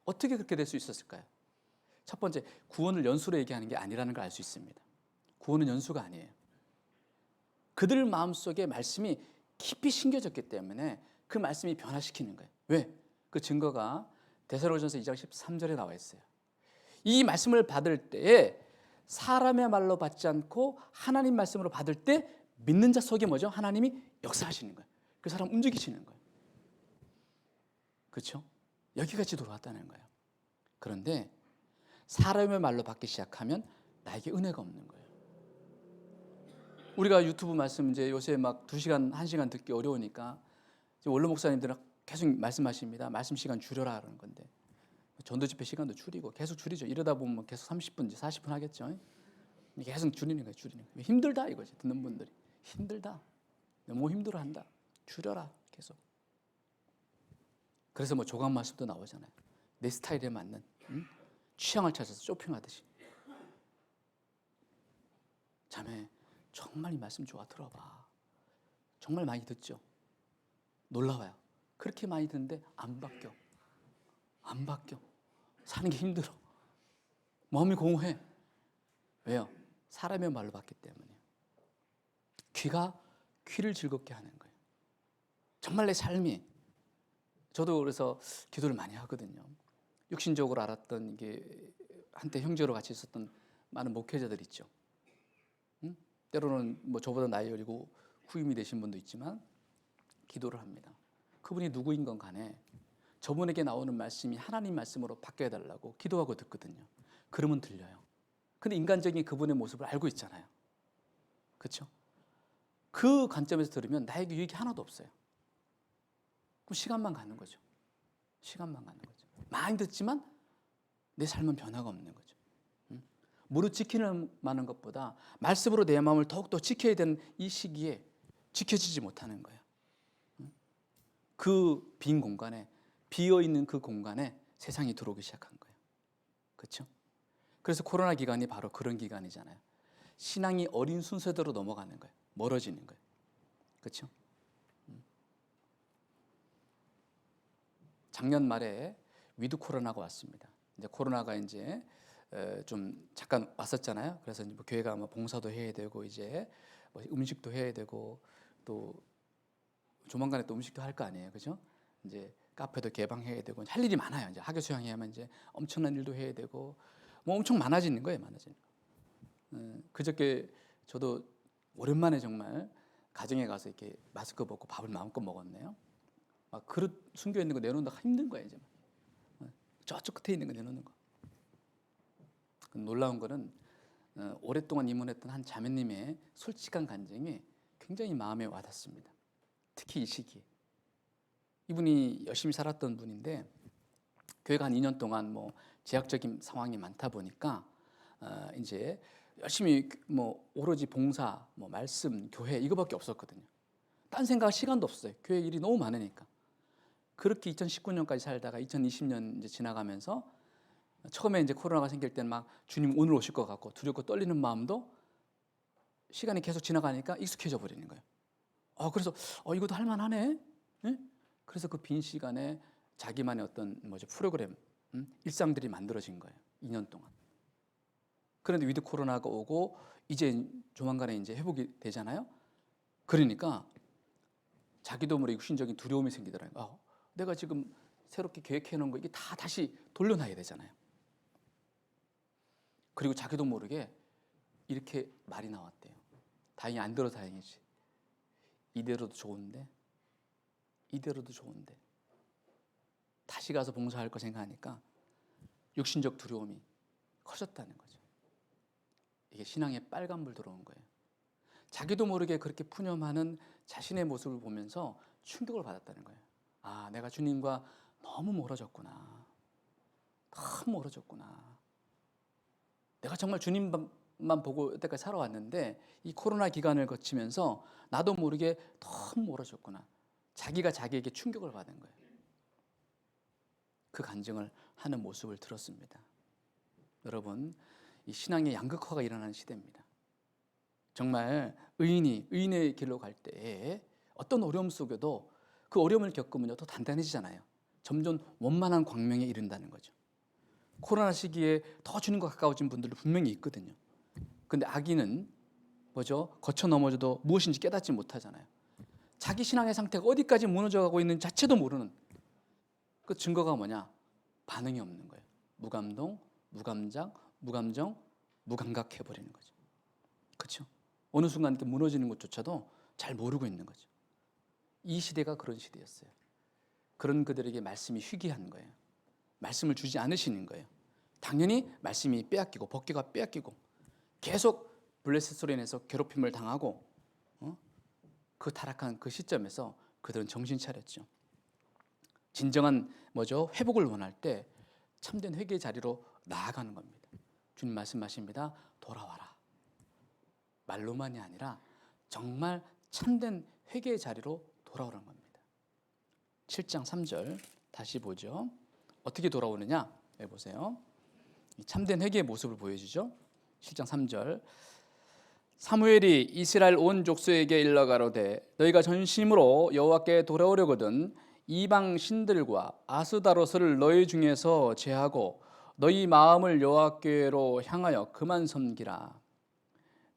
어떻게 그렇게 될 수 있었을까요? 첫 번째, 구원을 연수로 얘기하는 게 아니라는 걸 알 수 있습니다. 구원은 연수가 아니에요. 그들 마음속에 말씀이 깊이 심겨졌기 때문에 그 말씀이 변화시키는 거예요. 왜? 그 증거가 데살로니가전서 2장 13절에 나와 있어요. 이 말씀을 받을 때에 사람의 말로 받지 않고 하나님 말씀으로 받을 때 믿는 자 속에 뭐죠? 하나님이 역사하시는 거예요. 그 사람 움직이시는 거예요. 그렇죠? 여기까지 돌아왔다는 거예요. 그런데 사람의 말로 받기 시작하면 나에게 은혜가 없는 거예요. 우리가 유튜브 말씀 이제 요새 막 2시간, 1시간 듣기 어려우니까 원로 목사님들은 계속 말씀하십니다. 말씀 시간 줄여라 그러는 건데 전도 집회 시간도 줄이고 계속 줄이죠. 이러다 보면 계속 30분, 40분 하겠죠. 계속 줄이는 거예요. 줄이는 거예요. 힘들다 이거지. 듣는 분들이 힘들다. 너무 힘들어한다. 줄여라 계속. 그래서 뭐 조각 말씀도 나오잖아요. 내 스타일에 맞는 취향을 찾아서 쇼핑하듯이. 자매, 정말 이 말씀 좋아 들어봐. 정말 많이 듣죠. 놀라워요. 그렇게 많이 듣는데 안 바뀌어. 안 바뀌어. 사는 게 힘들어. 마음이 공허해. 왜요? 사람의 말로 받기 때문에. 귀가 귀를 즐겁게 하는 거예요. 정말 내 삶이, 저도 그래서 기도를 많이 하거든요. 육신적으로 알았던 이게 한때 형제로 같이 있었던 많은 목회자들 있죠. 응? 때로는 뭐 저보다 나이 어리고 후임이 되신 분도 있지만 기도를 합니다. 그분이 누구인 건 간에 저분에게 나오는 말씀이 하나님 말씀으로 바뀌어달라고 기도하고 듣거든요. 그러면 들려요. 근데 인간적인 그분의 모습을 알고 있잖아요. 그렇죠? 그 관점에서 들으면 나에게 유익이 하나도 없어요. 그럼 시간만 가는 거죠. 시간만 가는 거죠. 많이 듣지만 내 삶은 변화가 없는 거죠. 무릇 지키는 많은 것보다 말씀으로 내 마음을 더욱더 지켜야 되는 이 시기에 지켜지지 못하는 거예요. 그 빈 공간에, 비어있는 그 공간에 세상이 들어오기 시작한 거예요. 그렇죠? 그래서 코로나 기간이 바로 그런 기간이잖아요. 신앙이 어린 순서대로 넘어가는 거예요. 멀어지는 거예요. 그렇죠? 작년 말에 위드 코로나가 왔습니다. 이제 코로나가 이제 좀 잠깐 왔었잖아요. 그래서 이제 뭐 교회가 뭐 봉사도 해야 되고 이제 뭐 음식도 해야 되고 또 조만간에 또 음식도 할 거 아니에요, 그죠? 이제 카페도 개방해야 되고 할 일이 많아요. 이제 학교 수양회 하면 이제 엄청난 일도 해야 되고 뭐 엄청 많아지는 거예요, 많아지는 거. 그저께 저도 오랜만에 정말 가정에 가서 이렇게 마스크 벗고 밥을 마음껏 먹었네요. 막 그릇 숨겨 있는 거 내놓는다 힘든 거예요, 이제. 저쪽 끝에 있는 거 내놓는 거. 놀라운 거는 오랫동안 입문했던 한 자매님의 솔직한 간증이 굉장히 마음에 와닿습니다. 특히 이 시기에. 이분이 열심히 살았던 분인데 교회가 한 2년 동안 뭐 제약적인 상황이 많다 보니까 이제 열심히 뭐 오로지 봉사, 뭐 말씀, 교회 이거밖에 없었거든요. 딴 생각 시간도 없어요. 교회 일이 너무 많으니까. 그렇게 2019년까지 살다가 2020년 이제 지나가면서 처음에 이제 코로나가 생길 때는 막 주님 오늘 오실 것 같고 두렵고 떨리는 마음도 시간이 계속 지나가니까 익숙해져 버리는 거예요. 그래서 이것도 할만하네. 예? 그래서 그 빈 시간에 자기만의 어떤 프로그램, 일상들이 만들어진 거예요. 2년 동안. 그런데 위드 코로나가 오고 이제 조만간에 이제 회복이 되잖아요. 그러니까 자기도 모르게 육신적인 두려움이 생기더라고요. 내가 지금 새롭게 계획해 놓은 거 이게 다 다시 돌려놔야 되잖아요. 그리고 자기도 모르게 이렇게 말이 나왔대요. 다행히 안 들어 다행이지. 이대로도 좋은데 다시 가서 봉사할 거 생각하니까 육신적 두려움이 커졌다는 거죠. 이게 신앙에 빨간불 들어온 거예요. 자기도 모르게 그렇게 푸념하는 자신의 모습을 보면서 충격을 받았다는 거예요. 내가 주님과 너무 멀어졌구나. 너무 멀어졌구나. 내가 정말 주님만 보고 여태까지 살아왔는데 이 코로나 기간을 거치면서 나도 모르게 너무 멀어졌구나. 자기가 자기에게 충격을 받은 거예요. 그 간증을 하는 모습을 들었습니다. 여러분, 이 신앙의 양극화가 일어나는 시대입니다. 정말 의인의 길로 갈 때에 어떤 어려움 속에도 그 어려움을 겪으면 더 단단해지잖아요. 점점 원만한 광명에 이른다는 거죠. 코로나 시기에 더 주님과 가까워진 분들도 분명히 있거든요. 근데 악인은 거쳐 넘어져도 무엇인지 깨닫지 못하잖아요. 자기 신앙의 상태가 어디까지 무너져가고 있는 자체도 모르는 그 증거가 뭐냐? 반응이 없는 거예요. 무감동, 무감정, 무감각해버리는 거죠. 그렇죠? 어느 순간 이렇게 무너지는 것조차도 잘 모르고 있는 거죠. 이 시대가 그런 시대였어요. 그런 그들에게 말씀이 희귀한 거예요. 말씀을 주지 않으시는 거예요. 당연히 말씀이 빼앗기고 법궤가 빼앗기고 계속 블레셋 소리 내서 괴롭힘을 당하고 그 타락한 그 시점에서 그들은 정신 차렸죠. 진정한 회복을 원할 때 참된 회개의 자리로 나아가는 겁니다. 주님 말씀하십니다. 돌아와라. 말로만이 아니라 정말 참된 회개의 자리로 돌아오라는 겁니다. 7장 3절 다시 보죠. 어떻게 돌아오느냐? 보세요. 참된 회개의 모습을 보여주죠. 7장 3절 사무엘이 이스라엘 온 족속에게 일러가로되 너희가 전심으로 여호와께 돌아오려거든 이방 신들과 아스다로스를 너희 중에서 제하고 너희 마음을 여호와께로 향하여 그만 섬기라.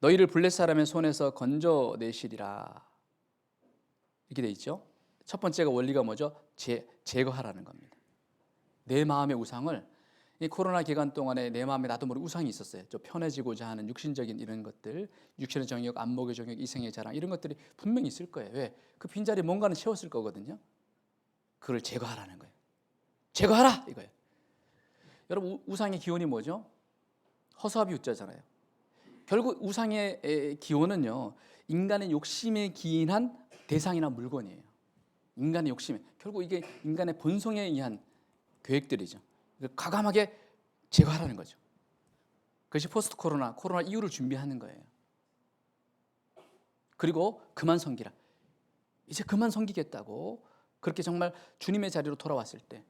너희를 블레 사람의 손에서 건져내시리라. 이렇게 돼 있죠. 첫 번째가 원리가 뭐죠? 제거하라는 겁니다. 내 마음의 우상을, 이 코로나 기간 동안에 내 마음에 나도 모르게 우상이 있었어요. 좀 편해지고자 하는 육신적인 이런 것들, 육신의 정욕, 안목의 정욕, 이성의 자랑, 이런 것들이 분명히 있을 거예요. 왜? 그 빈자리에 뭔가는 채웠을 거거든요. 그걸 제거하라는 거예요. 제거하라 이거예요. 여러분, 우상의 기원이 뭐죠? 허수아비 우자잖아요. 결국 우상의 기원은요, 인간의 욕심에 기인한 대상이나 물건이에요. 인간의 욕심에, 결국 이게 인간의 본성에 의한 계획들이죠. 과감하게 제거하라는 거죠. 그것이 포스트 코로나 이후를 준비하는 거예요. 그리고 그만 섬기라. 이제 그만 섬기겠다고, 그렇게 정말 주님의 자리로 돌아왔을 때,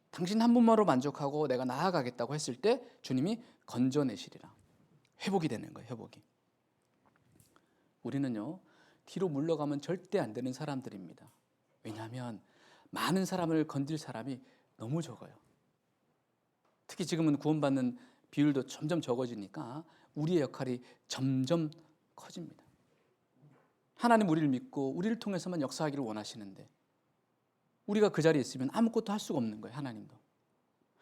당신 한 분만으로 만족하고 내가 나아가겠다고 했을 때 주님이 건져내시리라. 회복이 되는 거예요. 회복이. 우리는요, 뒤로 물러가면 절대 안 되는 사람들입니다. 왜냐하면 많은 사람을 건질 사람이 너무 적어요. 특히 지금은 구원받는 비율도 점점 적어지니까 우리의 역할이 점점 커집니다. 하나님 우리를 믿고 우리를 통해서만 역사하기를 원하시는데, 우리가 그 자리에 있으면 아무것도 할 수가 없는 거예요. 하나님도.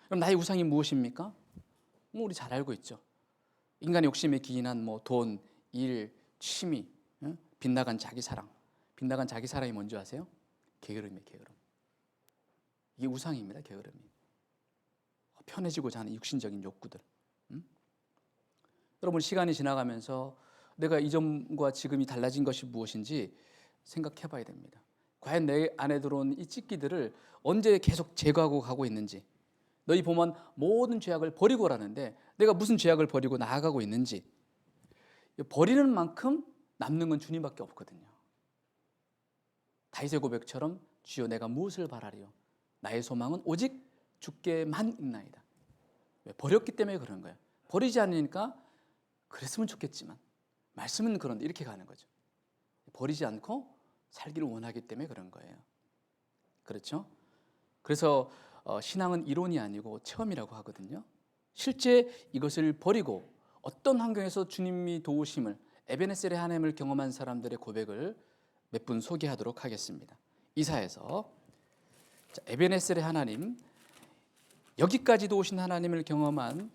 그럼 나의 우상이 무엇입니까? 우리 잘 알고 있죠. 인간의 욕심에 기인한 돈, 일, 취미, 빗나간 자기 사랑. 빗나간 자기 사랑이 뭔지 아세요? 게으름이에요. 게으름. 이게 우상입니다. 게으름이. 편해지고자 하는 육신적인 욕구들. 여러분, 시간이 지나가면서 내가 이전과 지금이 달라진 것이 무엇인지 생각해 봐야 됩니다. 과연 내 안에 들어온 이 찢기들을 언제 계속 제거하고 가고 있는지. 너희 보면 모든 죄악을 버리고라는데 내가 무슨 죄악을 버리고 나아가고 있는지. 버리는 만큼 남는 건 주님밖에 없거든요. 다윗의 고백처럼 주여 내가 무엇을 바라리요? 나의 소망은 오직 주께만 있나이다. 왜? 버렸기 때문에 그런 거예요. 버리지 않으니까 그랬으면 좋겠지만, 말씀은 그런데 이렇게 가는 거죠. 버리지 않고 살기를 원하기 때문에 그런 거예요. 그렇죠? 그래서 신앙은 이론이 아니고 체험이라고 하거든요. 실제 이것을 버리고 어떤 환경에서 주님이 도우심을, 에베네셀의 하나님을 경험한 사람들의 고백을 몇 분 소개하도록 하겠습니다. 이사야서, 에베네셀의 하나님, 여기까지도 오신 하나님을 경험한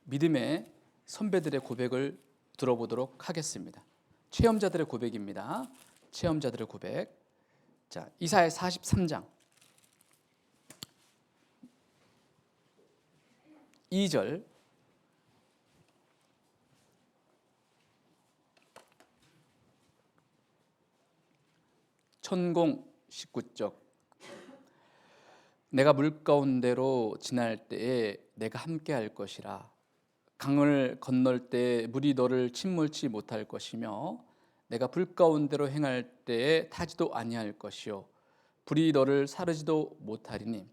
믿음의 선배들의 고백을 들어보도록 하겠습니다. 체험자들의 고백입니다. 체험자들의 고백. 자, 이사야 43장 2절. 천공 19쪽. 내가 물 가운데로 지날 때에 내가 함께 할 것이라. 강을 건널 때에 물이 너를 침몰치 못할 것이며 내가 불 가운데로 행할 때에 타지도 아니할 것이요 불이 너를 사르지도 못하리니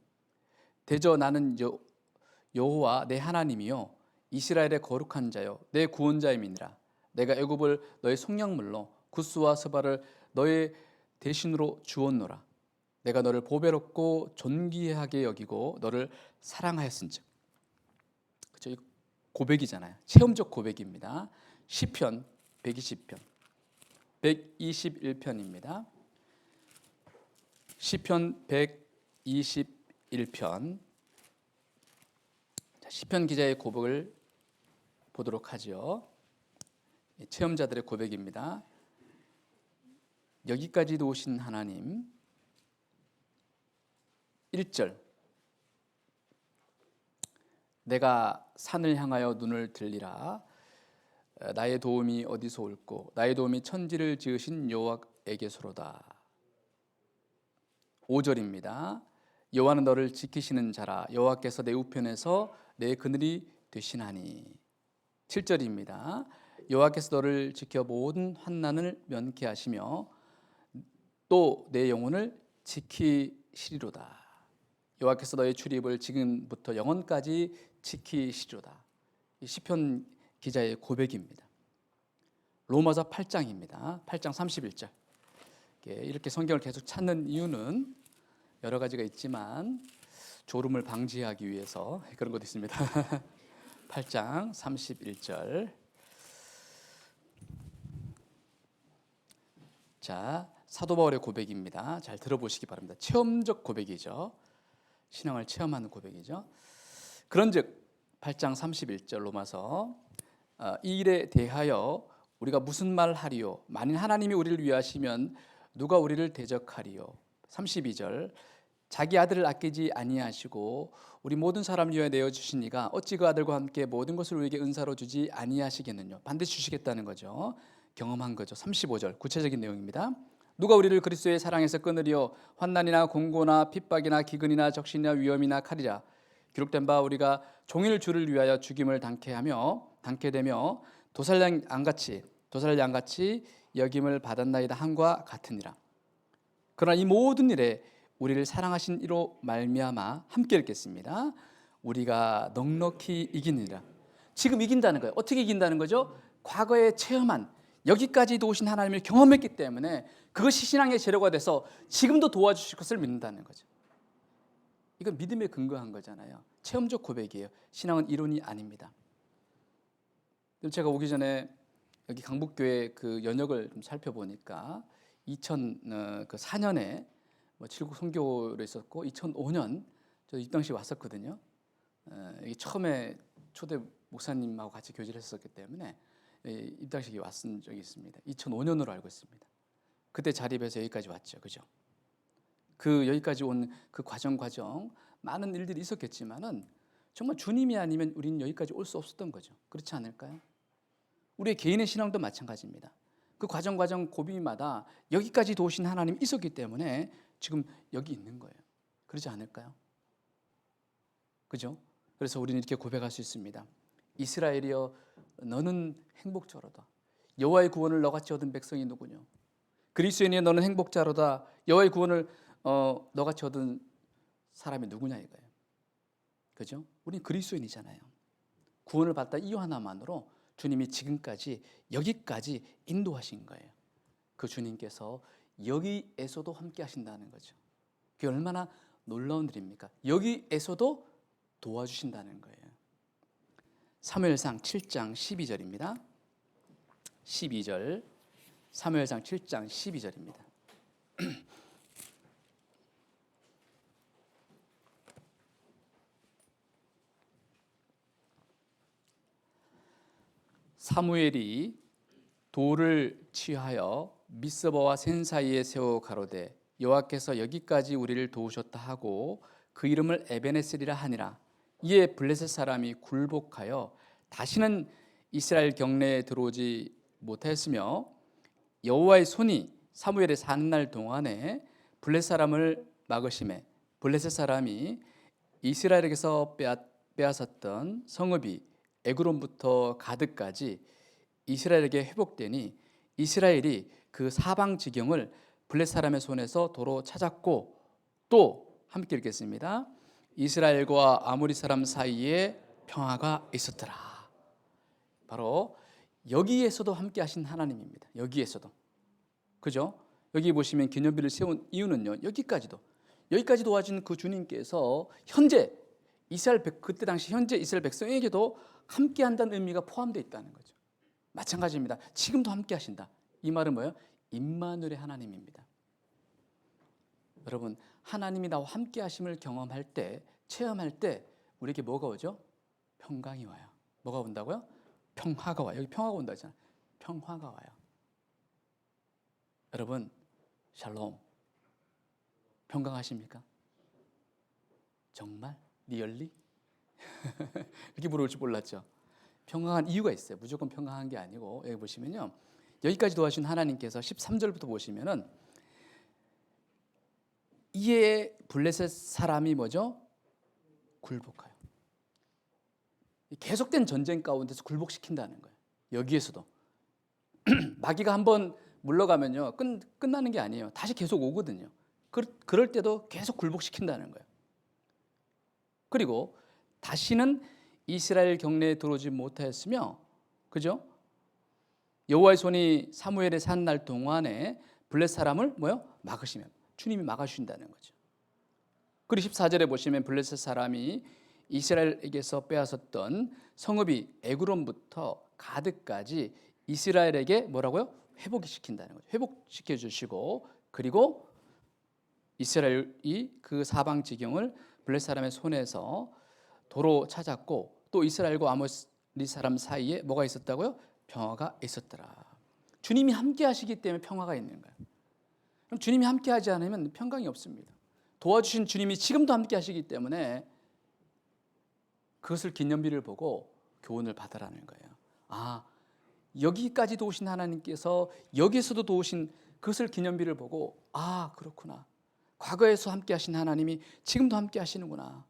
대저 나는 여호와 내 하나님이요 이스라엘의 거룩한 자요 내 구원자임이니라. 내가 애굽을 너의 속량물로 구스와 스바를 너의 대신으로 주었노라. 내가 너를 보배롭고 존귀하게 여기고 너를 사랑하였은즉. 그렇죠? 고백이잖아요. 체험적 고백입니다. 시편 120편 121편입니다. 시편 121편. 시편 기자의 고백을 보도록 하죠. 체험자들의 고백입니다. 여기까지도 오신 하나님. 1절. 내가 산을 향하여 눈을 들리라. 나의 도움이 어디서 올꼬? 나의 도움이 천지를 지으신 여호와에게서로다. 5절입니다. 여호와는 너를 지키시는 자라. 여호와께서 내 우편에서 내 그늘이 되시나니. 7절입니다. 여호와께서 너를 지켜 모든 환난을 면케 하시며 또 내 영혼을 지키시리로다. 여호와께서 너의 출입을 지금부터 영원까지 지키시리로다. 이 시편 기자의 고백입니다. 로마서 8장입니다. 8장 31절. 이렇게 성경을 계속 찾는 이유는 여러 가지가 있지만 졸음을 방지하기 위해서 그런 것도 있습니다. 8장 31절. 자, 사도 바울의 고백입니다. 잘 들어보시기 바랍니다. 체험적 고백이죠. 신앙을 체험하는 고백이죠. 그런즉 8장 31절 로마서 이 일에 대하여 우리가 무슨 말 하리요? 만일 하나님이 우리를 위하시면 누가 우리를 대적하리요? 32절 자기 아들을 아끼지 아니하시고 우리 모든 사람을 위하여 내어 주시니가 어찌 그 아들과 함께 모든 것을 우리에게 은사로 주지 아니하시겠느냐? 반드시 주시겠다는 거죠. 경험한 거죠. 35절 구체적인 내용입니다. 누가 우리를 그리스도의 사랑에서 끊으리요? 환난이나 공고나 핍박이나 기근이나 적신이나 위험이나 칼이라. 기록된 바 우리가 종일 주를 위하여 죽임을 당케 되며 도살 양같이 여김을 받았나이다 함과 같으니라. 그러나 이 모든 일에 우리를 사랑하신 이로 말미암아 함께 읽겠습니다. 우리가 넉넉히 이기느니라. 지금 이긴다는 거예요. 어떻게 이긴다는 거죠? 과거에 체험한 여기까지도 오신 하나님을 경험했기 때문에 그것이 신앙의 재료가 돼서 지금도 도와주실 것을 믿는다는 거죠. 이건 믿음에 근거한 거잖아요. 체험적 고백이에요. 신앙은 이론이 아닙니다. 제가 오기 전에 여기 강북교회 그 연역을 좀 살펴보니까 2004년에 칠국 선교를 있었고 2005년 저 이 당시 왔었거든요. 여기 처음에 초대 목사님하고 같이 교제를 했었기 때문에 이 당시에 왔은 적이 있습니다. 2005년으로 알고 있습니다. 그때 자립해서 여기까지 왔죠, 그죠? 그 여기까지 온 그 과정 많은 일들이 있었겠지만은 정말 주님이 아니면 우리는 여기까지 올 수 없었던 거죠. 그렇지 않을까요? 우리의 개인의 신앙도 마찬가지입니다. 그 과정 고비마다 여기까지 도우신 하나님이 있었기 때문에 지금 여기 있는 거예요. 그렇지 않을까요? 그죠? 그래서 우리는 이렇게 고백할 수 있습니다. 이스라엘이여 너는 행복자로다. 여호와의 구원을 너같이 얻은 백성이 누구냐? 그리스도인이여 너는 행복자로다. 여호와의 구원을 너같이 얻은 사람이 누구냐 이거예요. 그죠? 우리는 그리스도인이잖아요. 구원을 받다 이유 하나만으로 주님이 지금까지 여기까지 인도하신 거예요. 그 주님께서 여기에서도 함께 하신다는 거죠. 그게 얼마나 놀라운 일입니까? 여기에서도 도와주신다는 거예요. 사무엘상 7장 12절입니다. 12절 사무엘상 7장 12절입니다. 사무엘이 돌을 취하여 미스바와 센 사이에 세워 가로되 여호와께서 여기까지 우리를 도우셨다 하고 그 이름을 에베네셀이라 하니라. 이에 블레셋 사람이 굴복하여 다시는 이스라엘 경내에 들어오지 못하였으며 여호와의 손이 사무엘에 사는 날 동안에 블레셋 사람을 막으심에 블레셋 사람이 이스라엘에게서 빼앗았던 성읍이 에그론부터 가드까지 이스라엘에게 회복되니 이스라엘이 그 사방 지경을 블레셋 사람의 손에서 도로 찾았고 또 함께 읽겠습니다. 이스라엘과 아모리 사람 사이에 평화가 있었더라. 바로 여기에서도 함께 하신 하나님입니다. 여기에서도. 그죠? 여기 보시면 기념비를 세운 이유는요. 여기까지 도와준 그 주님께서 현재 그때 당시 현재 이스라엘 백성에게도 함께 한다는 의미가 포함되어 있다는 거죠. 마찬가지입니다. 지금도 함께 하신다. 이 말은 뭐예요? 임마누엘의 하나님입니다. 여러분, 하나님이 나와 함께 하심을 경험할 때, 체험할 때 우리에게 뭐가 오죠? 평강이 와요. 뭐가 온다고요? 평화가 와요. 여기 평화가 온다 했잖아요. 평화가 와요. 여러분, 샬롬. 평강하십니까? 정말? 리얼리? 이렇게 물어볼 줄 몰랐죠. 평강한 이유가 있어요. 무조건 평강한 게 아니고 여기 보시면요. 여기까지 도와주신 하나님께서 13절부터 보시면은 이에 블레셋 사람이 뭐죠? 굴복해요. 계속된 전쟁 가운데서 굴복시킨다는 거예요. 여기에서도 마귀가 한번 물러가면요 끝나는 게 아니에요. 다시 계속 오거든요. 그럴 때도 계속 굴복시킨다는 거예요. 그리고 다시는 이스라엘 경내에 들어오지 못하였으며, 그죠? 여호와의 손이 사무엘에 산 날 동안에 블레셋 사람을 막으시면 주님이 막아주신다는 거죠. 그리고 14절에 보시면 블레셋 사람이 이스라엘에게서 빼앗았던 성읍이 에그론부터 가드까지 이스라엘에게 뭐라고요? 회복시킨다는 거죠. 회복시켜 주시고 그리고 이스라엘이 그 사방 지경을 블레셋 사람의 손에서 도로 찾았고, 또 이스라엘과 아모리 사람 사이에 뭐가 있었다고요? 평화가 있었더라. 주님이 함께 하시기 때문에 평화가 있는 거예요. 그럼 주님이 함께 하지 않으면 평강이 없습니다. 도와주신 주님이 지금도 함께 하시기 때문에 그것을 기념비를 보고 교훈을 받으라는 거예요. 아, 여기까지 도우신 하나님께서 여기서도 도우신 그것을 기념비를 보고, 아, 그렇구나. 과거에서 함께 하신 하나님이 지금도 함께 하시는구나.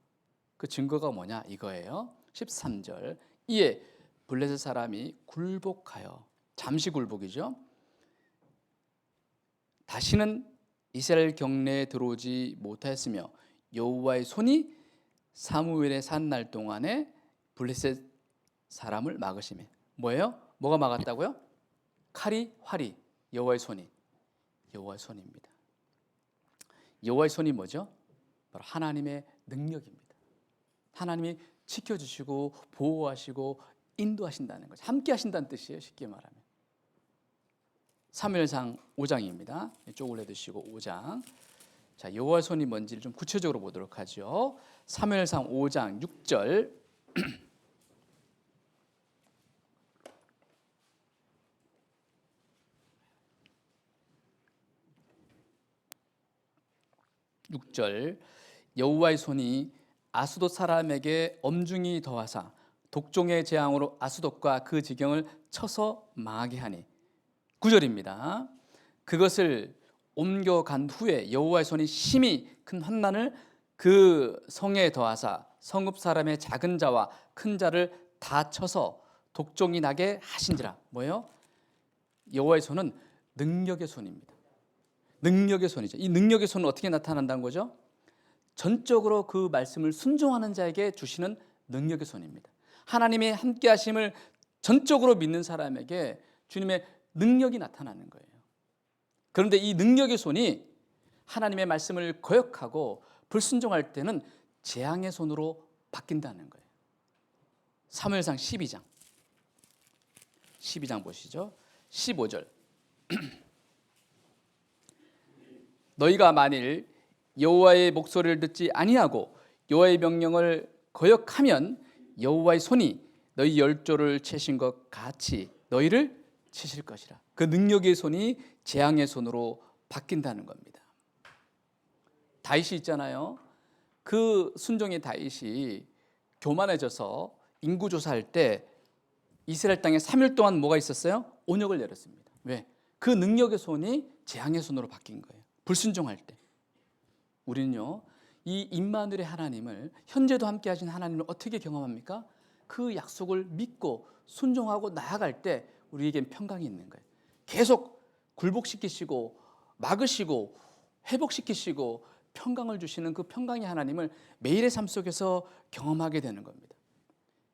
그 증거가 뭐냐 이거예요. 13절. 이에 블레셋 사람이 굴복하여, 잠시 굴복이죠. 다시는 이스라엘 경내에 들어오지 못하였으며 여호와의 손이 사무엘의 산 날 동안에 블레셋 사람을 막으시며. 뭐예요? 뭐가 막았다고요? 칼이, 활이, 여호와의 손이. 여호와의 손입니다. 여호와의 손이 뭐죠? 바로 하나님의 능력입니다. 하나님이 지켜주시고 보호하시고 인도하신다는 거죠. 함께 하신다는 뜻이에요. 쉽게 말하면. 사무엘상 5장입니다. 쪼글려 드시고 5장. 자, 여호와의 손이 뭔지를 좀 구체적으로 보도록 하죠. 사무엘상 5장 6절. 6절. 여호와의 손이 아스돗 사람에게 엄중히 더하사 독종의 재앙으로 아스돗과 그 지경을 쳐서 망하게 하니. 9절입니다. 그것을 옮겨간 후에 여호와의 손이 심히 큰 환난을 그 성에 더하사 성읍 사람의 작은 자와 큰 자를 다 쳐서 독종이 나게 하신지라. 뭐예요? 여호와의 손은 능력의 손입니다. 능력의 손이죠. 이 능력의 손은 어떻게 나타난다는 거죠? 전적으로 그 말씀을 순종하는 자에게 주시는 능력의 손입니다. 하나님의 함께 하심을 전적으로 믿는 사람에게 주님의 능력이 나타나는 거예요. 그런데 이 능력의 손이 하나님의 말씀을 거역하고 불순종할 때는 재앙의 손으로 바뀐다는 거예요. 사무엘상 12장 보시죠. 15절. 너희가 만일 여호와의 목소리를 듣지 아니하고 여호와의 명령을 거역하면 여호와의 손이 너희 열조를 치신 것 같이 너희를 치실 것이라. 그 능력의 손이 재앙의 손으로 바뀐다는 겁니다. 다윗이 있잖아요. 그 순종의 다윗이 교만해져서 인구조사할 때 이스라엘 땅에 3일 동안 뭐가 있었어요? 온역을 내렸습니다. 왜? 그 능력의 손이 재앙의 손으로 바뀐 거예요. 불순종할 때. 우리는요, 이 임마누엘의 하나님을, 현재도 함께 하신 하나님을 어떻게 경험합니까? 그 약속을 믿고 순종하고 나아갈 때 우리에겐 평강이 있는 거예요. 계속 굴복시키시고 막으시고 회복시키시고 평강을 주시는 그 평강의 하나님을 매일의 삶 속에서 경험하게 되는 겁니다.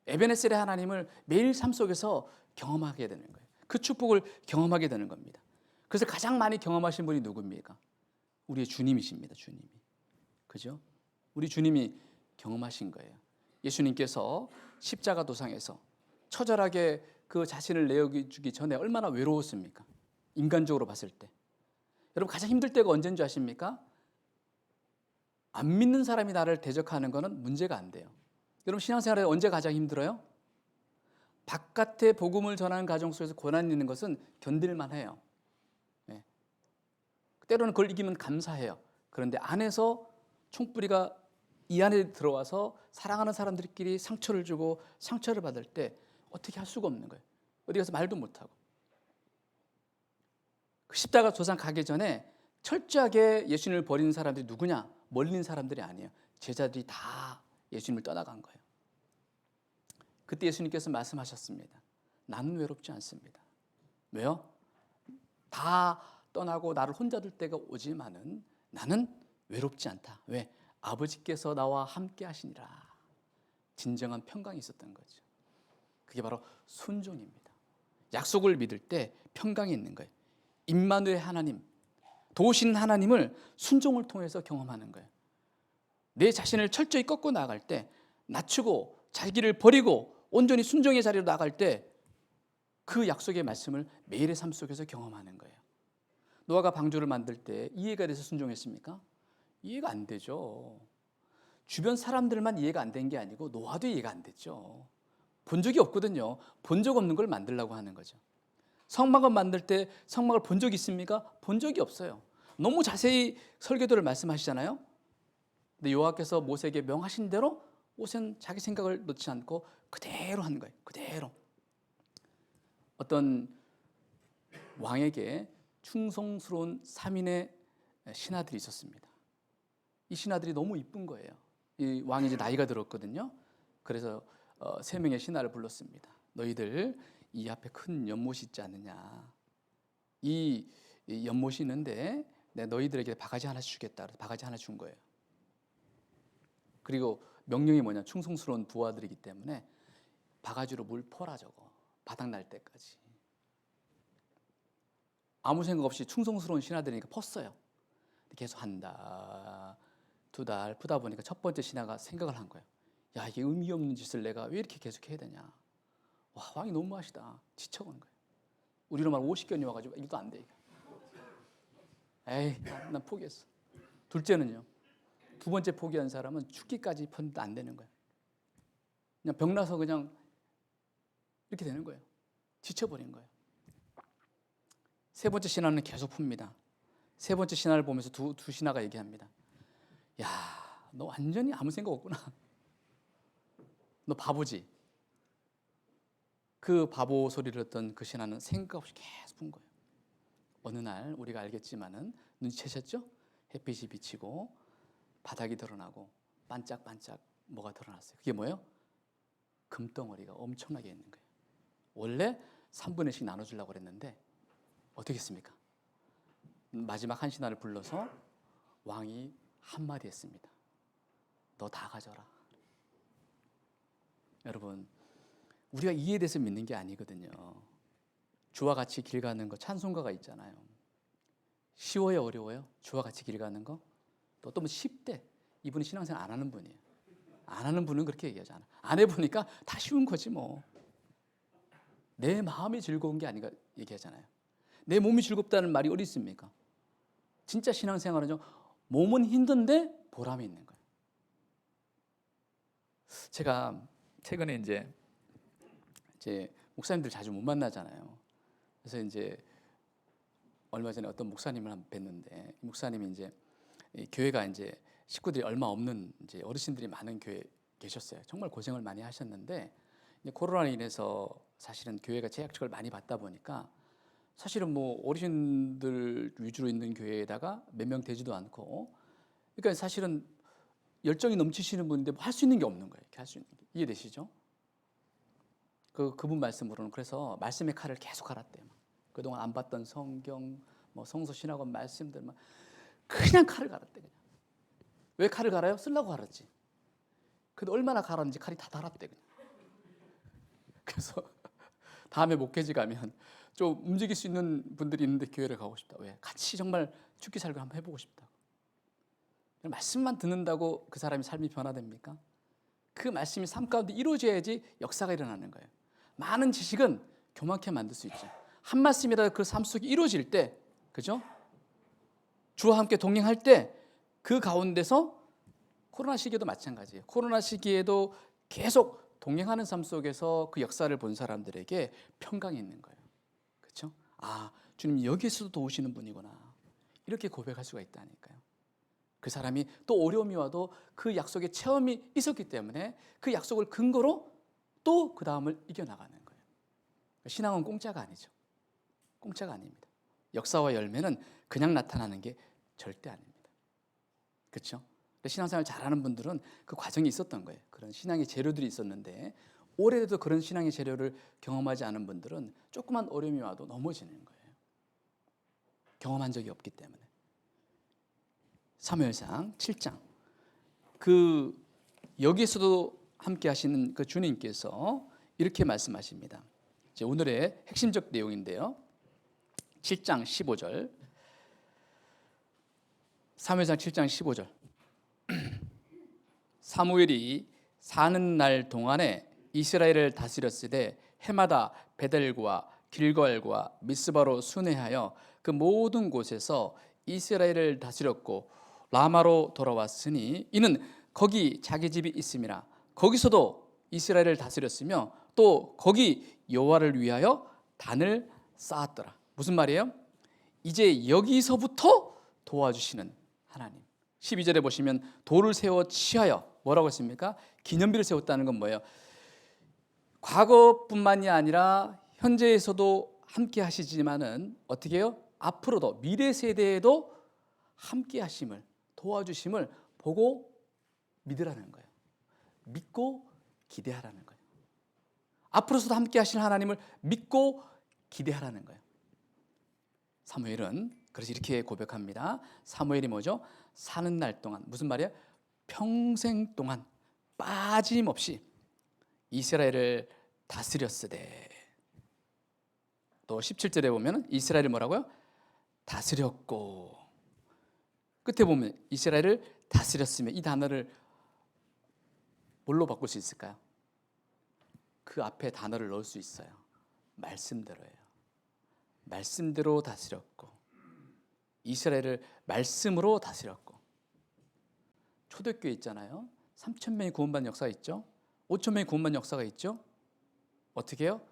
에베네셀의 하나님을 매일 삶 속에서 경험하게 되는 거예요. 그 축복을 경험하게 되는 겁니다. 그래서 가장 많이 경험하신 분이 누굽니까? 우리의 주님이십니다. 주님이. 그죠? 우리 주님이 경험하신 거예요. 예수님께서 십자가 도상에서 처절하게 그 자신을 내어주기 전에 얼마나 외로웠습니까? 인간적으로 봤을 때. 여러분, 가장 힘들 때가 언제인 줄 아십니까? 안 믿는 사람이 나를 대적하는 것은 문제가 안 돼요. 여러분, 신앙생활에 언제 가장 힘들어요? 바깥에 복음을 전하는 가정 속에서 고난이 있는 것은 견딜만 해요. 네. 때로는 그걸 이기면 감사해요. 그런데 안에서 총뿌리가 이 안에 들어와서 사랑하는 사람들끼리 상처를 주고 상처를 받을 때 어떻게 할 수가 없는 거예요. 어디 가서 말도 못하고. 그 십자가 도상 가기 전에 철저하게 예수님을 버리는 사람들이 누구냐? 멀리 있는 사람들이 아니에요. 제자들이 다 예수님을 떠나간 거예요. 그때 예수님께서 말씀하셨습니다. 나는 외롭지 않습니다. 왜요? 다 떠나고 나를 혼자 둘 때가 오지만은 나는 외롭지 않다. 왜? 아버지께서 나와 함께 하시니라. 진정한 평강이 있었던 거죠. 그게 바로 순종입니다. 약속을 믿을 때 평강이 있는 거예요. 임마누엘 하나님, 도우시는 하나님을 순종을 통해서 경험하는 거예요. 내 자신을 철저히 꺾고 나아갈 때, 낮추고 자기를 버리고 온전히 순종의 자리로 나아갈 때 그 약속의 말씀을 매일의 삶 속에서 경험하는 거예요. 노아가 방주를 만들 때 이해가 돼서 순종했습니까? 이해가 안 되죠. 주변 사람들만 이해가 안 된 게 아니고 노아도 이해가 안 됐죠. 본 적이 없거든요. 본 적 없는 걸 만들려고 하는 거죠. 성막을 만들 때 성막을 본 적 있습니까? 본 적이 없어요. 너무 자세히 설계도를 말씀하시잖아요. 근데 여호와께서 모세에게 명하신 대로 모세는 자기 생각을 넣지 않고 그대로 한 거예요. 그대로. 어떤 왕에게 충성스러운 3인의 신하들이 있었습니다. 이 신하들이 너무 이쁜 거예요. 이 왕이 이제 나이가 들었거든요. 그래서 3명의 신하를 불렀습니다. 너희들 이 앞에 큰 연못이 있지 않느냐. 이 연못이 있는데 내가 너희들에게 바가지 하나 주겠다. 그래서 바가지 하나 준 거예요. 그리고 명령이 뭐냐, 충성스러운 부하들이기 때문에 바가지로 물 퍼라 저거. 바닥 날 때까지. 아무 생각 없이 충성스러운 신하들이니까 펐어요. 계속 한다. 2달 푸다 보니까 첫 번째 신하가 생각을 한 거예요. 야, 이게 의미 없는 짓을 내가 왜 이렇게 계속 해야 되냐. 와, 왕이 너무하시다. 지쳐간 거예요. 우리로 말하면 50견이 와가지고 이것도 안 돼. 에이, 난 포기했어. 둘째는요. 2번째 포기한 사람은 죽기까지 폈는데 안 되는 거예요. 그냥 병나서 그냥 이렇게 되는 거예요. 지쳐버린 거예요. 3번째 신하는 계속 풉니다. 3번째 신하를 보면서 두 신하가 얘기합니다. 야, 너 완전히 아무 생각 없구나. 너 바보지. 그 바보 소리를 듣던 그 신하는 생각 없이 계속 푼 거예요. 어느 날 우리가 알겠지만은 눈치채셨죠? 햇빛이 비치고 바닥이 드러나고 반짝반짝 뭐가 드러났어요. 그게 뭐예요? 금덩어리가 엄청나게 있는 거예요. 원래 3분의 1씩 나눠주려고 그랬는데 어떻게 했습니까? 마지막 한 신하를 불러서 왕이 한마디 했습니다. 너 다 가져라. 여러분, 우리가 이에 대해서 믿는 게 아니거든요. 주와 같이 길 가는 거 찬송가가 있잖아요. 쉬워요, 어려워요? 주와 같이 길 가는 거? 또 어떤 분 10대, 이분은 신앙생활 안 하는 분이에요. 안 하는 분은 그렇게 얘기하잖아. 안 해보니까 다 쉬운 거지 뭐. 내 마음이 즐거운 게 아닌가 얘기하잖아요. 내 몸이 즐겁다는 말이 어디 있습니까? 진짜 신앙생활은요, 몸은 힘든데 보람이 있는 거예요. 제가 최근에 이제 목사님들 자주 못 만나잖아요. 그래서 이제 얼마 전에 어떤 목사님을 한번 뵀는데, 목사님이 이제 교회가 이제 식구들이 얼마 없는 이제 어르신들이 많은 교회에 계셨어요. 정말 고생을 많이 하셨는데 이제 코로나로 인해서 사실은 교회가 재약식을 많이 받다 보니까 사실은 뭐 어르신들 위주로 있는 교회에다가 몇 명 되지도 않고, 그러니까 사실은 열정이 넘치시는 분인데 뭐 할 수 있는 게 없는 거예요. 이렇게 할 수 있는 게. 이해되시죠? 그분 말씀으로는 그래서 말씀의 칼을 계속 갈았대요. 그동안 안 봤던 성경, 뭐 성서 신학원 말씀들만 그냥 칼을 갈았대. 그냥. 왜 칼을 갈아요? 쓰려고 갈았지. 근데 얼마나 갈았는지 칼이 다 닳았대. 그냥. 그래서 다음에 목회지 가면 좀 움직일 수 있는 분들이 있는데 교회를 가고 싶다. 왜? 같이 정말 죽기 살기 한번 해보고 싶다. 말씀만 듣는다고 그 사람의 삶이 변화됩니까? 그 말씀이 삶 가운데 이루어져야지 역사가 일어나는 거예요. 많은 지식은 교만케 만들 수 있죠. 한 말씀이라도 그 삶 속에 이루어질 때, 그죠? 주와 함께 동행할 때 그 가운데서 코로나 시기에도 마찬가지예요. 코로나 시기에도 계속 동행하는 삶 속에서 그 역사를 본 사람들에게 평강이 있는 거예요. 그렇죠? 아, 주님 여기에서도 도우시는 분이구나. 이렇게 고백할 수가 있다니까요. 그 사람이 또 어려움이 와도 그 약속의 체험이 있었기 때문에 그 약속을 근거로 또 그 다음을 이겨나가는 거예요. 신앙은 공짜가 아니죠. 공짜가 아닙니다. 역사와 열매는 그냥 나타나는 게 절대 아닙니다. 그렇죠? 신앙생활 잘하는 분들은 그 과정이 있었던 거예요. 그런 신앙의 재료들이 있었는데 오래돼도 그런 신앙의 재료를 경험하지 않은 분들은 조그만 어려움이 와도 넘어지는 거예요. 경험한 적이 없기 때문에. 사무엘상 7장. 여기에서도 함께 하시는 그 주님께서 이렇게 말씀하십니다. 이제 오늘의 핵심적 내용인데요. 7장 15절. 사무엘상 7장 15절. 사무엘이 사는 날 동안에 이스라엘을 다스렸으되 해마다 베델과 길갈과 미스바로 순회하여 그 모든 곳에서 이스라엘을 다스렸고 라마로 돌아왔으니 이는 거기 자기 집이 있음이라. 거기서도 이스라엘을 다스렸으며 또 거기 여호와를 위하여 단을 쌓았더라. 무슨 말이에요? 이제 여기서부터 도와주시는 하나님. 12절에 보시면 돌을 세워 치하여 뭐라고 했습니까? 기념비를 세웠다는 건 뭐예요? 과거뿐만이 아니라 현재에서도 함께 하시지만은 어떻게 해요? 앞으로도 미래 세대에도 함께 하심을, 도와주심을 보고 믿으라는 거예요. 믿고 기대하라는 거예요. 앞으로서도 함께 하실 하나님을 믿고 기대하라는 거예요. 사무엘은 그래서 이렇게 고백합니다. 사무엘이 뭐죠? 사는 날 동안, 무슨 말이야? 평생 동안 빠짐없이 이스라엘을 다스렸으되. 또 17절에 보면 이스라엘을 뭐라고요? 다스렸고. 끝에 보면 이스라엘을 다스렸으며, 이 단어를 뭘로 바꿀 수 있을까요? 그 앞에 단어를 넣을 수 있어요. 말씀대로예요. 말씀대로 다스렸고, 이스라엘을 말씀으로 다스렸고. 초대교회 있잖아요. 3,000명이 구원받는 역사가 있죠. 5,000명이 구원받는 역사가 있죠. 어떻게 해요?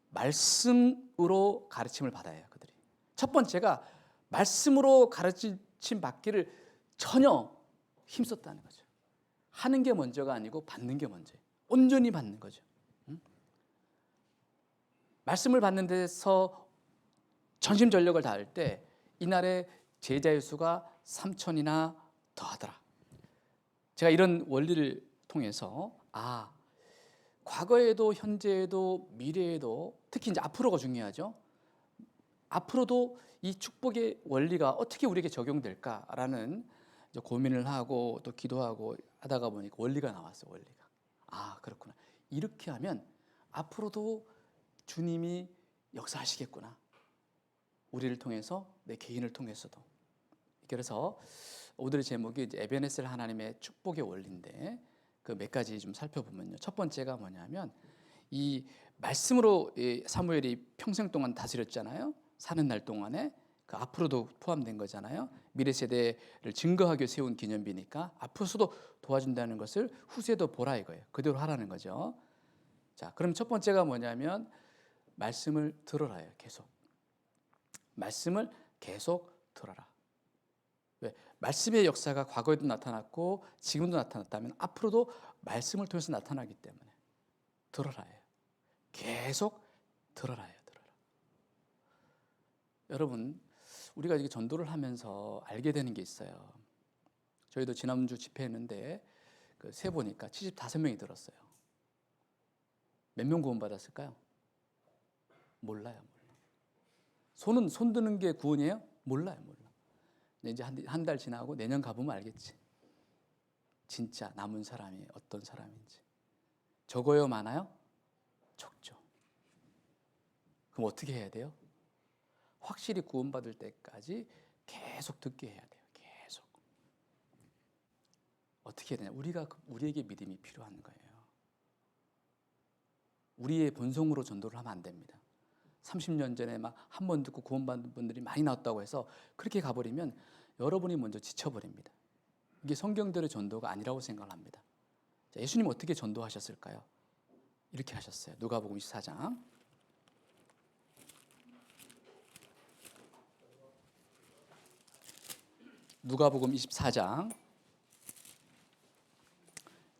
말씀으로 가르침을 받아야 해요. 그들이. 첫 번째가 말씀으로 가르침 받기를 전혀 힘썼다는 거죠. 하는 게 먼저가 아니고 받는 게 먼저예요. 온전히 받는 거죠. 말씀을 받는 데서 전심전력을 다할 때 이날의 제자의 수가 3,000이나 더하더라. 제가 이런 원리를 통해서 과거에도 현재에도 미래에도, 특히 이제 앞으로가 중요하죠. 앞으로도 이 축복의 원리가 어떻게 우리에게 적용될까라는 이제 고민을 하고 또 기도하고 하다가 보니까 원리가 나왔어요. 원리가. 그렇구나. 이렇게 하면 앞으로도 주님이 역사하시겠구나. 우리를 통해서, 내 개인을 통해서도. 그래서 오늘의 제목이 이제 에베네셀 하나님의 축복의 원리인데, 그 몇 가지 좀 살펴보면요. 첫 번째가 뭐냐면, 이 말씀으로 사무엘이 평생 동안 다스렸잖아요. 사는 날 동안에. 그 앞으로도 포함된 거잖아요. 미래 세대를 증거하기 위해 세운 기념비니까 앞으로서도 도와준다는 것을 후세도 보라 이거예요. 그대로 하라는 거죠. 자, 그럼 첫 번째가 뭐냐면 말씀을 들어라요. 계속. 말씀을 계속 들어라. 왜? 말씀의 역사가 과거에도 나타났고 지금도 나타났다면 앞으로도 말씀을 통해서 나타나기 때문에 들어라요. 계속 들어라요. 여러분, 우리가 이렇게 전도를 하면서 알게 되는 게 있어요. 저희도 지난주 집회했는데 세 보니까 75명이 들었어요. 몇 명 구원받았을까요? 몰라요. 손 드는 게 구원이에요? 몰라요. 이제 한 달 지나고 내년 가보면 알겠지. 진짜 남은 사람이 어떤 사람인지. 적어요, 많아요? 적죠. 그럼 어떻게 해야 돼요? 확실히 구원받을 때까지 계속 듣게 해야 돼요. 계속. 어떻게 해야 되냐? 우리에게 믿음이 필요한 거예요. 우리의 본성으로 전도를 하면 안 됩니다. 30년 전에 막 한 번 듣고 구원받은 분들이 많이 나왔다고 해서 그렇게 가버리면 여러분이 먼저 지쳐버립니다. 이게 성경대로 전도가 아니라고 생각을 합니다. 자, 예수님 어떻게 전도하셨을까요? 이렇게 하셨어요. 누가복음 24장. 누가복음 24장.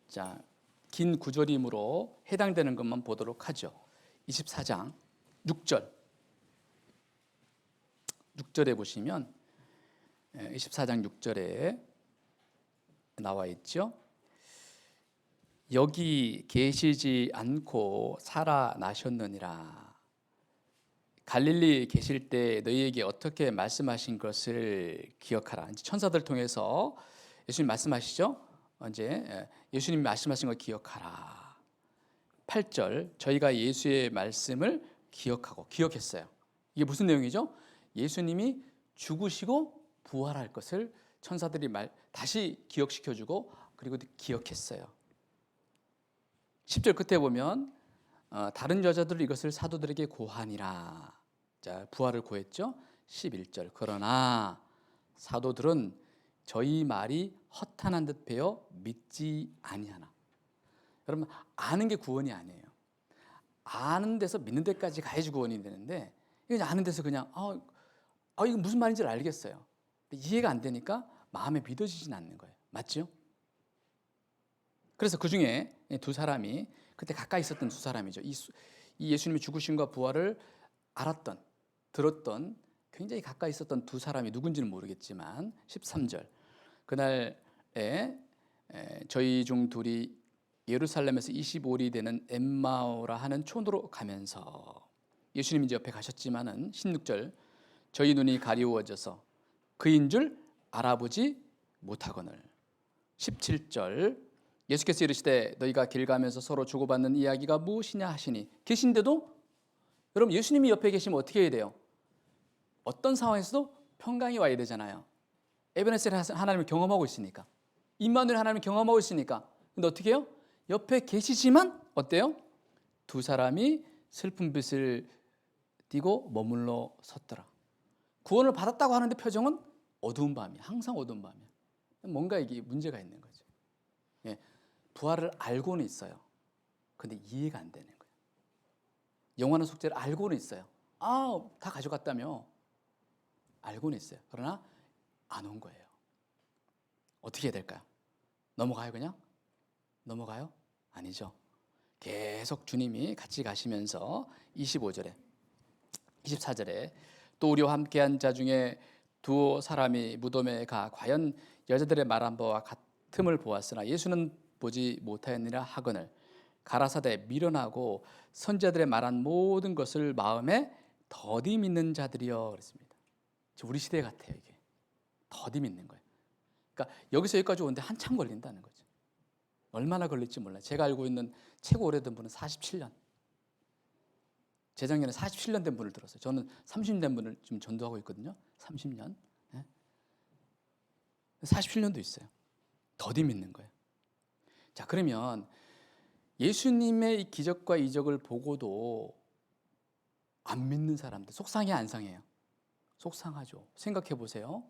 자, 긴 구절이므로 해당되는 것만 보도록 하죠. 24장 6절. 6절에 보시면 24장 6절에 나와 있죠. 여기 계시지 않고 살아나셨느니라. 갈릴리 계실 때 너희에게 어떻게 말씀하신 것을 기억하라. 천사들 통해서 예수님 말씀하시죠. 이제 예수님 말씀하신 걸 기억하라. 8절 저희가 예수의 말씀을 기억했어요. 이게 무슨 내용이죠? 예수님이 죽으시고 부활할 것을 천사들이 다시 기억시켜주고 그리고 기억했어요. 10절 끝에 보면 다른 여자들은 이것을 사도들에게 고하니라. 자, 부활을 고했죠. 11절. 그러나 사도들은 저희 말이 허탄한 듯하여 믿지 아니하나. 여러분, 아는 게 구원이 아니에요. 아는 데서 믿는 데까지 가야지 구원이 되는데, 이거 아는 데서 그냥 이거 무슨 말인지 알겠어요. 근데 이해가 안 되니까 마음에 믿어지진 않는 거예요. 맞죠? 그래서 그 중에 두 사람이, 그때 가까이 있었던 두 사람이죠. 이 예수님의 죽으심과 부활을 알았던, 들었던, 굉장히 가까이 있었던 두 사람이 누군지는 모르겠지만 13절. 그날에 저희 중 둘이 예루살렘에서 25리 되는 엠마오라 하는 촌으로 가면서, 예수님이 이제 옆에 가셨지만은 16절, 저희 눈이 가리워져서 그인 줄 알아보지 못하거늘. 17절, 예수께서 이르시되 너희가 길 가면서 서로 주고받는 이야기가 무엇이냐 하시니. 계신데도, 여러분, 예수님이 옆에 계시면 어떻게 해야 돼요? 어떤 상황에서도 평강이 와야 되잖아요. 에베네셀 하나님을 경험하고 있으니까, 임마누엘 하나님을 경험하고 있으니까. 근데 어떻게 해요? 옆에 계시지만 어때요? 두 사람이 슬픈 빛을 띠고 머물러 섰더라. 구원을 받았다고 하는데 표정은 어두운 밤이야. 항상 어두운 밤이야. 뭔가 이게 문제가 있는 거죠. 예, 부활을 알고는 있어요. 근데 이해가 안 되는 거예요. 영원한 속죄를 알고는 있어요. 다 가져갔다며. 알고는 있어요. 그러나 안 온 거예요. 어떻게 해야 될까요? 넘어가요, 그냥? 넘어가요? 아니죠. 계속 주님이 같이 가시면서 25절에, 24절에 또 우리와 함께한 자 중에 두 사람이 무덤에 가 과연 여자들의 말한 바와 같음을 보았으나 예수는 보지 못하였느니라 하거늘 가라사대 미련하고 선지자들의 말한 모든 것을 마음에 더디 믿는 자들이여 그랬습니다. 우리 시대 같아요. 이게 더디 믿는 거예요. 그러니까 여기서 여기까지 오는데 한참 걸린다는 거죠. 얼마나 걸릴지 몰라요. 제가 알고 있는 최고 오래된 분은 47년. 재작년에 47년 된 분을 들었어요. 저는 30년 된 분을 지금 전도하고 있거든요. 30년. 47년도 있어요. 더디 믿는 거예요. 자, 그러면 예수님의 이 기적과 이적을 보고도 안 믿는 사람들 속상해 안 상해요? 속상하죠. 생각해 보세요.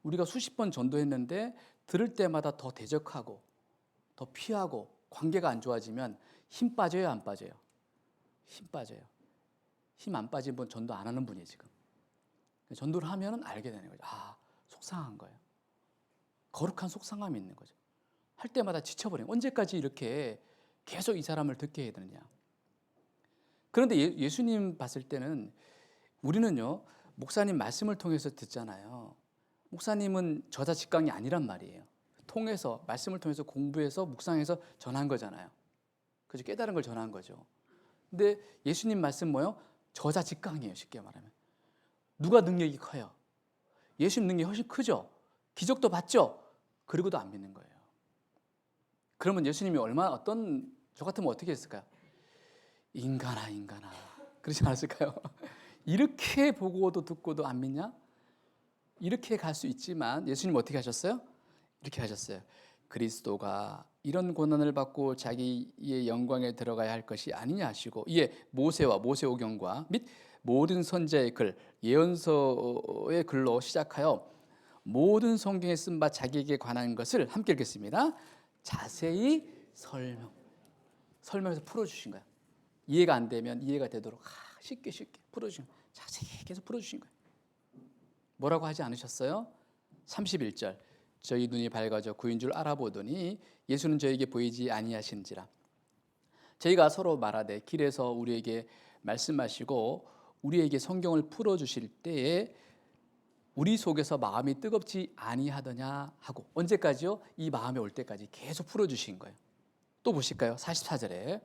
우리가 수십 번 전도했는데 들을 때마다 더 대적하고 더 피하고 관계가 안 좋아지면 힘 빠져요, 안 빠져요? 힘 빠져요. 힘 안 빠진 분 전도 안 하는 분이에요, 지금. 전도를 하면은 알게 되는 거죠. 속상한 거예요. 거룩한 속상함이 있는 거죠. 할 때마다 지쳐버려요. 언제까지 이렇게 계속 이 사람을 듣게 해야 되느냐. 그런데 예수님 봤을 때는 우리는요, 목사님 말씀을 통해서 듣잖아요. 목사님은 저자직강이 아니란 말이에요. 통해서, 말씀을 통해서 공부해서 묵상해서 전한 거잖아요. 그죠? 깨달은 걸 전한 거죠. 근데 예수님 말씀 뭐예요? 저자직강이에요, 쉽게 말하면. 누가 능력이 커요? 예수님 능력이 훨씬 크죠? 기적도 봤죠? 그리고도 안 믿는 거예요. 그러면 예수님이 저 같으면 어떻게 했을까요? 인간아. 그러지 않았을까요? 이렇게 보고도 듣고도 안 믿냐? 이렇게 갈 수 있지만 예수님 어떻게 하셨어요? 이렇게 하셨어요. 그리스도가 이런 고난을 받고 자기의 영광에 들어가야 할 것이 아니냐 하시고, 이에 모세와 모세오경과 및 모든 선지자의 글, 예언서의 글로 시작하여 모든 성경에 쓴 바 자기에게 관한 것을 함께 읽겠습니다. 자세히 설명해서 풀어주신 거예요. 이해가 안 되면 이해가 되도록 쉽게 풀어주신 거예요. 자세히 계속 풀어주신 거예요. 뭐라고 하지 않으셨어요? 31절, 저희 눈이 밝아져 구인 줄 알아보더니 예수는 저에게 보이지 아니하신지라. 저희가 서로 말하되 길에서 우리에게 말씀하시고 우리에게 성경을 풀어주실 때에 우리 속에서 마음이 뜨겁지 아니하더냐 하고. 언제까지요? 이 마음에 올 때까지 계속 풀어주신 거예요. 또 보실까요? 44절에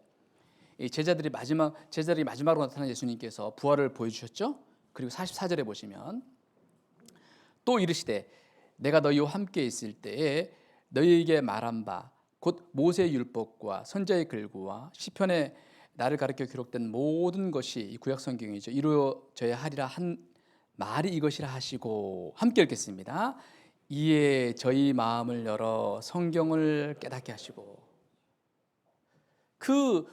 제자들이 마지막으로 나타난 예수님께서 부활을 보여주셨죠? 그리고 44절에 보시면 또 이르시되 내가 너희와 함께 있을 때에 너희에게 말한 바 곧 모세의 율법과 선지자의 글과 시편에 나를 가르쳐 기록된 모든 것이 이 구약 성경이죠. 이루어져야 하리라 한 말이 이것이라 하시고. 함께 읽겠습니다. 이에 저희 마음을 열어 성경을 깨닫게 하시고. 그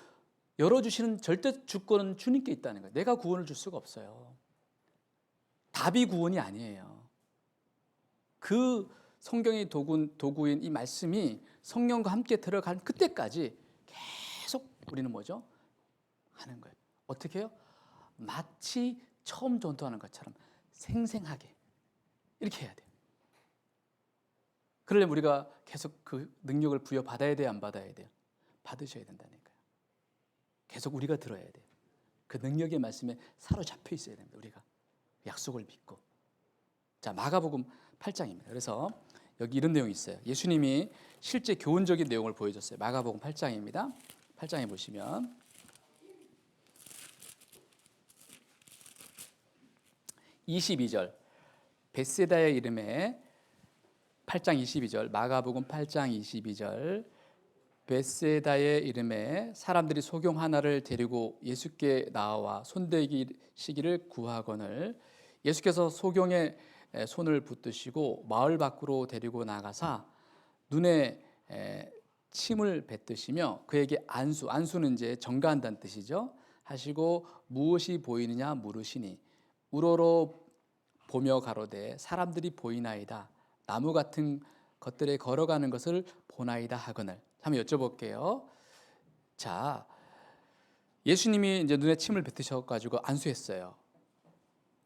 열어주시는 절대 주권은 주님께 있다는 거예요. 내가 구원을 줄 수가 없어요. 답이 구원이 아니에요. 그 성경의 도구인 이 말씀이 성령과 함께 들어간 그때까지 계속 우리는 뭐죠? 하는 거예요. 어떻게 해요? 마치 처음 전도하는 것처럼 생생하게 이렇게 해야 돼요. 그러려면 우리가 계속 그 능력을 부여받아야 돼요? 안 받아야 돼요? 받으셔야 된다니까요. 계속 우리가 들어야 돼요. 그 능력의 말씀에 사로잡혀 있어야 됩니다. 우리가 약속을 믿고. 자, 마가복음 8장입니다. 그래서 여기 이런 내용이 있어요. 예수님이 실제 교훈적인 내용을 보여줬어요. 마가복음 8장입니다. 8장에 보시면 22절 벳세다의 이름에 8장 22절 마가복음 8장 22절 벳세다의 이름에 사람들이 소경 하나를 데리고 예수께 나와 손대시기를 구하거늘 예수께서 소경의 손을 붙드시고 마을 밖으로 데리고 나가사 눈에 침을 뱉으시며 그에게 안수는 이제 전가한다는 뜻이죠. 하시고 무엇이 보이느냐 물으시니 우러러 보며 가로되 사람들이 보이나이다. 나무 같은 것들에 걸어가는 것을 보나이다 하거늘. 한번 여쭤볼게요. 자, 예수님이 이제 눈에 침을 뱉으셔가지고 안수했어요.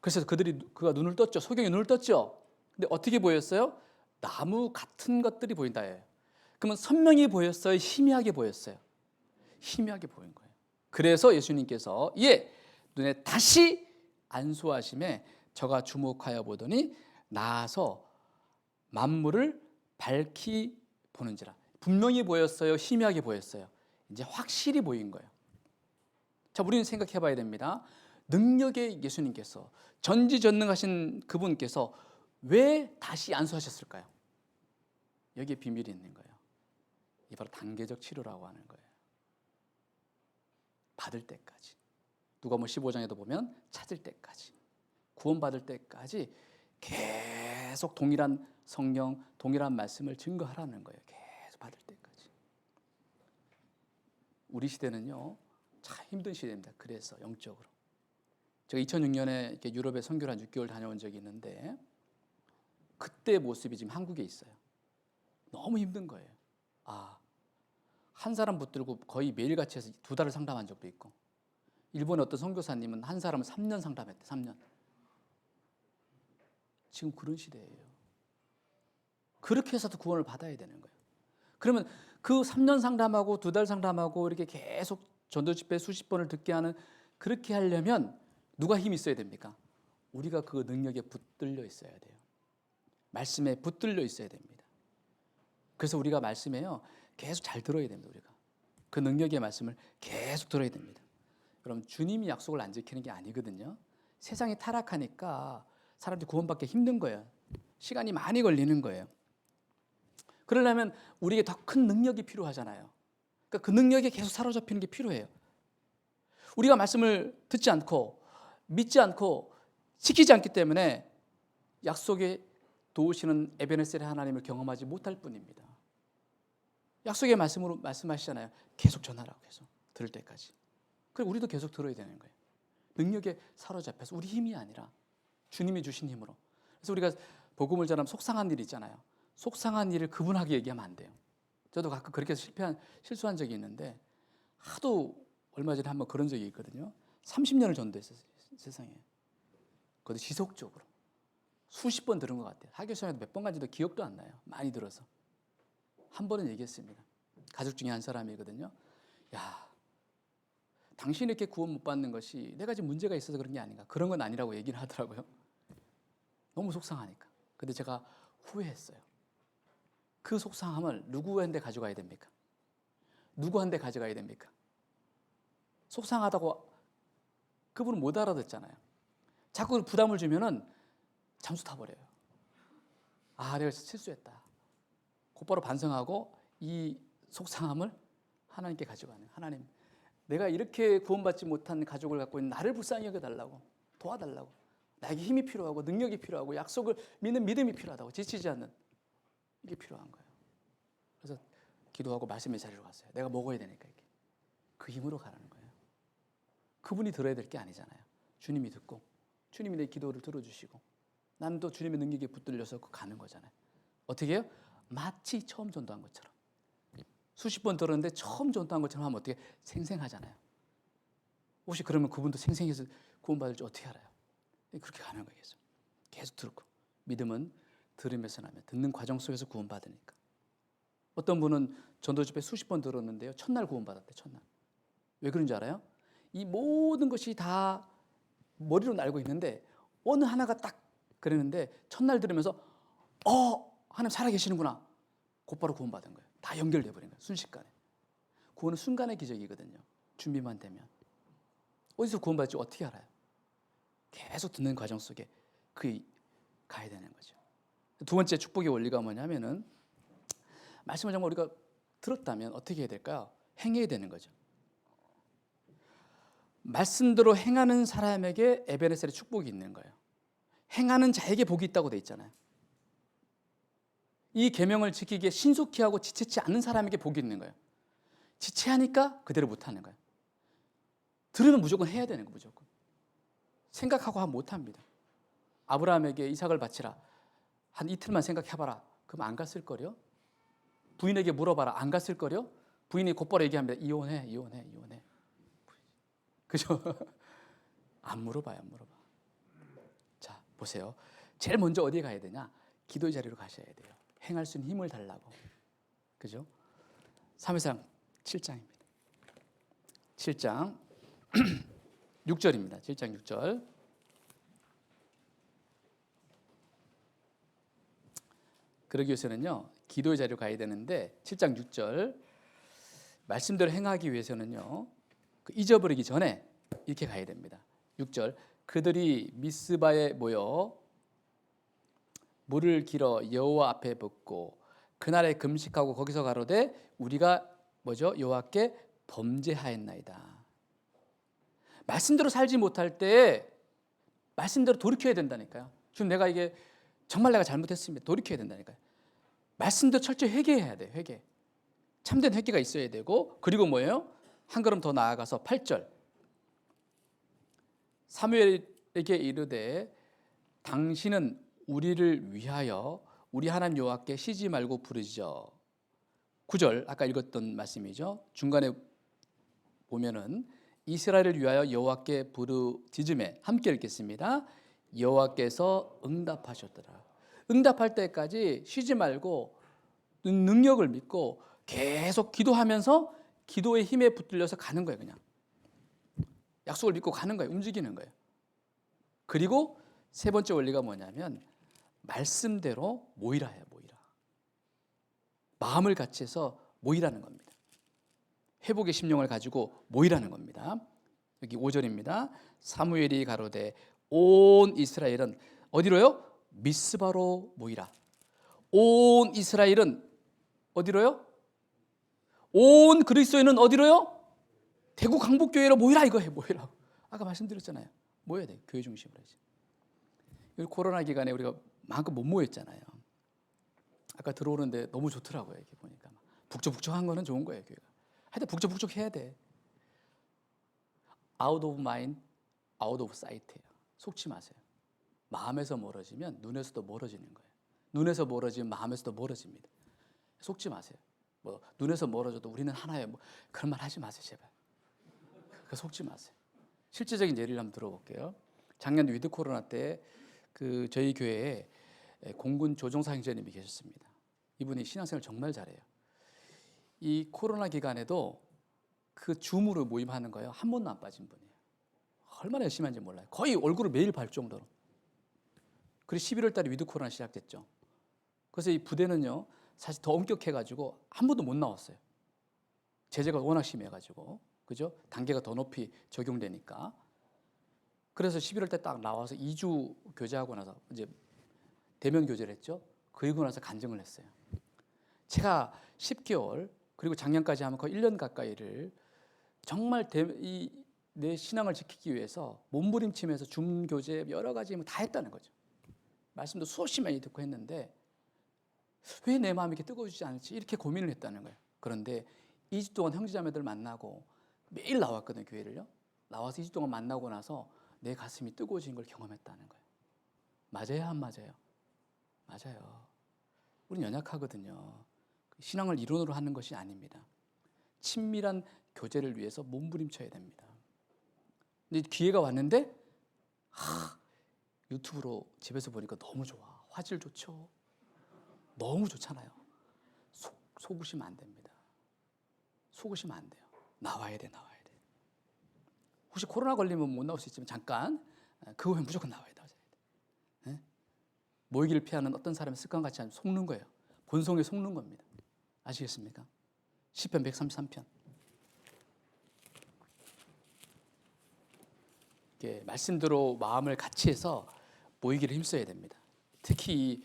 그래서 그가 눈을 떴죠. 소경이 눈을 떴죠. 근데 어떻게 보였어요? 나무 같은 것들이 보인다예요. 그러면 선명히 보였어요? 희미하게 보였어요? 희미하게 보인 거예요. 그래서 예수님께서 눈에 다시 안수하심에 저가 주목하여 보더니 나아서 만물을 밝히 보는지라. 분명히 보였어요? 희미하게 보였어요? 이제 확실히 보인 거예요. 자, 우리는 생각해 봐야 됩니다. 능력의 예수님께서 전지전능하신 그분께서 왜 다시 안수하셨을까요? 여기에 비밀이 있는 거예요. 이 바로 단계적 치료라고 하는 거예요. 받을 때까지. 누가복음 15장에도 보면 찾을 때까지, 구원받을 때까지 계속 동일한 성령, 동일한 말씀을 증거하라는 거예요. 계속 받을 때까지. 우리 시대는요, 참 힘든 시대입니다. 그래서 영적으로. 제가 2006년에 이렇게 유럽에 선교를 한 6개월 다녀온 적이 있는데 그때 모습이 지금 한국에 있어요. 너무 힘든 거예요. 한 사람 붙들고 거의 매일같이 해서 2달을 상담한 적도 있고, 일본의 어떤 선교사님은 한 사람을 3년 상담했대. 3년. 지금 그런 시대예요. 그렇게 해서도 구원을 받아야 되는 거예요. 그러면 그 3년 상담하고 2달 상담하고 이렇게 계속 전도 집회 수십 번을 듣게 하는, 그렇게 하려면 누가 힘이 있어야 됩니까? 우리가 그 능력에 붙들려 있어야 돼요. 말씀에 붙들려 있어야 됩니다. 그래서 우리가 말씀에요, 계속 잘 들어야 됩니다. 우리가 그 능력의 말씀을 계속 들어야 됩니다. 그럼 주님이 약속을 안 지키는 게 아니거든요. 세상이 타락하니까 사람들이 구원받기 힘든 거예요. 시간이 많이 걸리는 거예요. 그러려면 우리에게 더 큰 능력이 필요하잖아요. 그러니까 그 능력에 계속 사로잡히는 게 필요해요. 우리가 말씀을 듣지 않고 믿지 않고 지키지 않기 때문에 약속에 도우시는 에베네셀의 하나님을 경험하지 못할 뿐입니다. 약속의 말씀으로 말씀하시잖아요. 계속 전하라고, 계속 들을 때까지. 그리고 우리도 계속 들어야 되는 거예요. 능력에 사로잡혀서, 우리 힘이 아니라 주님이 주신 힘으로. 그래서 우리가 복음을 전하면 속상한 일이 있잖아요. 속상한 일을 그분하게 얘기하면 안 돼요. 저도 가끔 그렇게 실수한 적이 있는데, 하도 얼마 전에 한번 그런 적이 있거든요. 30년을 전도했어요, 세상에. 그것도 지속적으로 수십 번 들은 것 같아요. 학교시험에도 몇 번 간지도 기억도 안 나요. 많이 들어서. 한 번은 얘기했습니다. 가족 중에 한 사람이거든요. 야, 당신이 이렇게 구원 못 받는 것이 내가 지금 문제가 있어서 그런 게 아닌가. 그런 건 아니라고 얘기를 하더라고요. 너무 속상하니까. 근데 제가 후회했어요. 그 속상함을 누구한테 가져가야 됩니까? 누구한테 가져가야 됩니까? 속상하다고 그분은 못 알아듣잖아요. 자꾸 부담을 주면은 잠수 타버려요. 내가 실수했다. 곧바로 반성하고 이 속상함을 하나님께 가져가는, 하나님, 내가 이렇게 구원받지 못한 가족을 갖고 있는 나를 불쌍히 여겨달라고, 도와달라고, 나에게 힘이 필요하고 능력이 필요하고 약속을 믿는 믿음이 필요하다고, 지치지 않는, 이게 필요한 거예요. 그래서 기도하고 말씀의 자리로 갔어요. 내가 먹어야 되니까 이렇게. 그 힘으로 가라는 거예요. 그분이 들어야 될 게 아니잖아요. 주님이 듣고 주님이 내 기도를 들어주시고 나는 또 주님의 능력에 붙들려서 가는 거잖아요. 어떻게 해요? 마치 처음 전도한 것처럼. 수십 번 들었는데 처음 전도한 것처럼 하면 어떻게 생생하잖아요. 혹시 그러면 그분도 생생해서 구원받을지 어떻게 알아요? 그렇게 가는 거예요. 계속 듣고. 믿음은 들으면서 나면 듣는 과정 속에서 구원받으니까. 어떤 분은 전도 집회 수십 번 들었는데요. 첫날 구원받았대. 첫날. 왜 그런 줄 알아요? 이 모든 것이 다 머리로 알고 있는데 어느 하나가 딱 그랬는데 첫날 들으면서 하나님 살아계시는구나. 곧바로 구원받은 거예요. 다 연결돼 버린 거예요. 순식간에. 구원은 순간의 기적이거든요. 준비만 되면. 어디서 구원받을지 어떻게 알아요? 계속 듣는 과정 속에 가야 되는 거죠. 두 번째 축복의 원리가 뭐냐면은 말씀을 정말 우리가 들었다면 어떻게 해야 될까요? 행해야 되는 거죠. 말씀대로 행하는 사람에게 에베네셀의 축복이 있는 거예요. 행하는 자에게 복이 있다고 돼 있잖아요. 이 계명을 지키기에 신속히 하고 지체치 않는 사람에게 복이 있는 거예요. 지체하니까 그대로 못하는 거예요. 들으면 무조건 해야 되는 거예요. 무조건. 생각하고 하면 못합니다. 아브라함에게 이삭을 바치라. 한 이틀만 생각해봐라. 그럼 안 갔을 거요. 부인에게 물어봐라. 안 갔을 거요. 부인이 곧바로 얘기합니다. 이혼해. 그죠? 안 물어봐요. 자, 보세요. 제일 먼저 어디에 가야 되냐? 기도의 자리로 가셔야 돼요. 행할 수 있는 힘을 달라고. 그죠? 사무엘상 7장입니다. 7장 6절입니다. 7장 6절. 그러기 위해서는요. 기도의 자리로 가야 되는데 7장 6절 말씀대로 행하기 위해서는요. 잊어버리기 전에 이렇게 가야 됩니다. 6절 그들이 미스바에 모여 물을 길어 여호와 앞에 붓고 그날에 금식하고 거기서 가로되 우리가 뭐죠? 여호와께 범죄하였나이다. 말씀대로 살지 못할 때 말씀대로 돌이켜야 된다니까요. 지금 내가 이게 정말 내가 잘못했습니다. 돌이켜야 된다니까요. 말씀대로 철저히 회개해야 돼요. 회개. 참된 회개가 있어야 되고 그리고 뭐예요? 한 걸음 더 나아가서 8절 사무엘에게 이르되 당신은 우리를 위하여 우리 하나님 여호와께 쉬지 말고 부르짖어. 9절 아까 읽었던 말씀이죠. 중간에 보면은 이스라엘을 위하여 여호와께 부르짖음에 함께 읽겠습니다. 여호와께서 응답하셨더라. 응답할 때까지 쉬지 말고 능력을 믿고 계속 기도하면서 기도의 힘에 붙들려서 가는 거예요. 그냥 약속을 믿고 가는 거예요. 움직이는 거예요. 그리고 세 번째 원리가 뭐냐면 말씀대로 모이라예요. 모이라. 마음을 같이 해서 모이라는 겁니다. 회복의 심령을 가지고 모이라는 겁니다. 여기 5절입니다. 사무엘이 가로되 온 이스라엘은 어디로요? 미스바로 모이라. 온 이스라엘은 어디로요? 온 그리스도인은 어디로요? 대구 강북교회로 모이라 이거예요. 모이라. 아까 말씀드렸잖아요. 모여야 돼요. 교회 중심으로 해야지. 코로나 기간에 우리가 마음껏 못 모였잖아요. 아까 들어오는데 너무 좋더라고요. 이렇게 보니까 북적북적한 거는 좋은 거예요. 교회가. 하여튼 북적북적 해야 돼. Out of mind, out of sight예요. 속지 마세요. 마음에서 멀어지면 눈에서도 멀어지는 거예요. 눈에서 멀어지면 마음에서도 멀어집니다. 속지 마세요. 뭐 눈에서 멀어져도 우리는 하나예요. 뭐 그런 말 하지 마세요, 제발. 속지 마세요. 실제적인 예를 한번 들어볼게요. 작년 위드 코로나 때 그 저희 교회에 공군 조종사 형제님이 계셨습니다. 이분이 신앙생활 정말 잘해요. 이 코로나 기간에도 그 줌으로 모임하는 거예요. 한 번도 안 빠진 분이에요. 얼마나 열심히 하는지 몰라요. 거의 얼굴을 매일 볼 정도로. 그리고 11월 달에 위드 코로나 시작됐죠. 그래서 이 부대는요, 사실 더 엄격해가지고 한 번도 못 나왔어요. 제재가 워낙 심해가지고. 그죠? 단계가 더 높이 적용되니까. 그래서 11월 때 딱 나와서 2주 교제하고 나서 이제 대면 교제를 했죠. 그리고 나서 간증을 했어요. 제가 10개월 그리고 작년까지 하면 거의 1년 가까이를 정말 내 신앙을 지키기 위해서 몸부림치면서 줌 교제 여러 가지 다 했다는 거죠. 말씀도 수없이 많이 듣고 했는데 왜 내 마음이 이렇게 뜨거워지지 않을지 이렇게 고민을 했다는 거예요. 그런데 2주 동안 형제자매들 만나고 매일 나왔거든요. 교회를요. 나와서 2주 동안 만나고 나서 내 가슴이 뜨거워진 걸 경험했다는 거예요. 맞아요, 안 맞아요? 맞아요. 우리는 연약하거든요. 신앙을 이론으로 하는 것이 아닙니다. 친밀한 교제를 위해서 몸부림쳐야 됩니다. 근데 기회가 왔는데 유튜브로 집에서 보니까 너무 좋아. 화질 좋죠. 너무 좋잖아요. 속으시면 안 됩니다. 속으시면 안 돼요. 나와야 돼. 혹시 코로나 걸리면 못 나올 수 있지만 잠깐 그 후에 무조건 나와야 돼. 네? 모이기를 피하는 어떤 사람의 습관같이 아니면 속는 거예요. 본성에 속는 겁니다. 아시겠습니까? 시편 133편. 이렇게 말씀대로 마음을 같이 해서 모이기를 힘써야 됩니다. 특히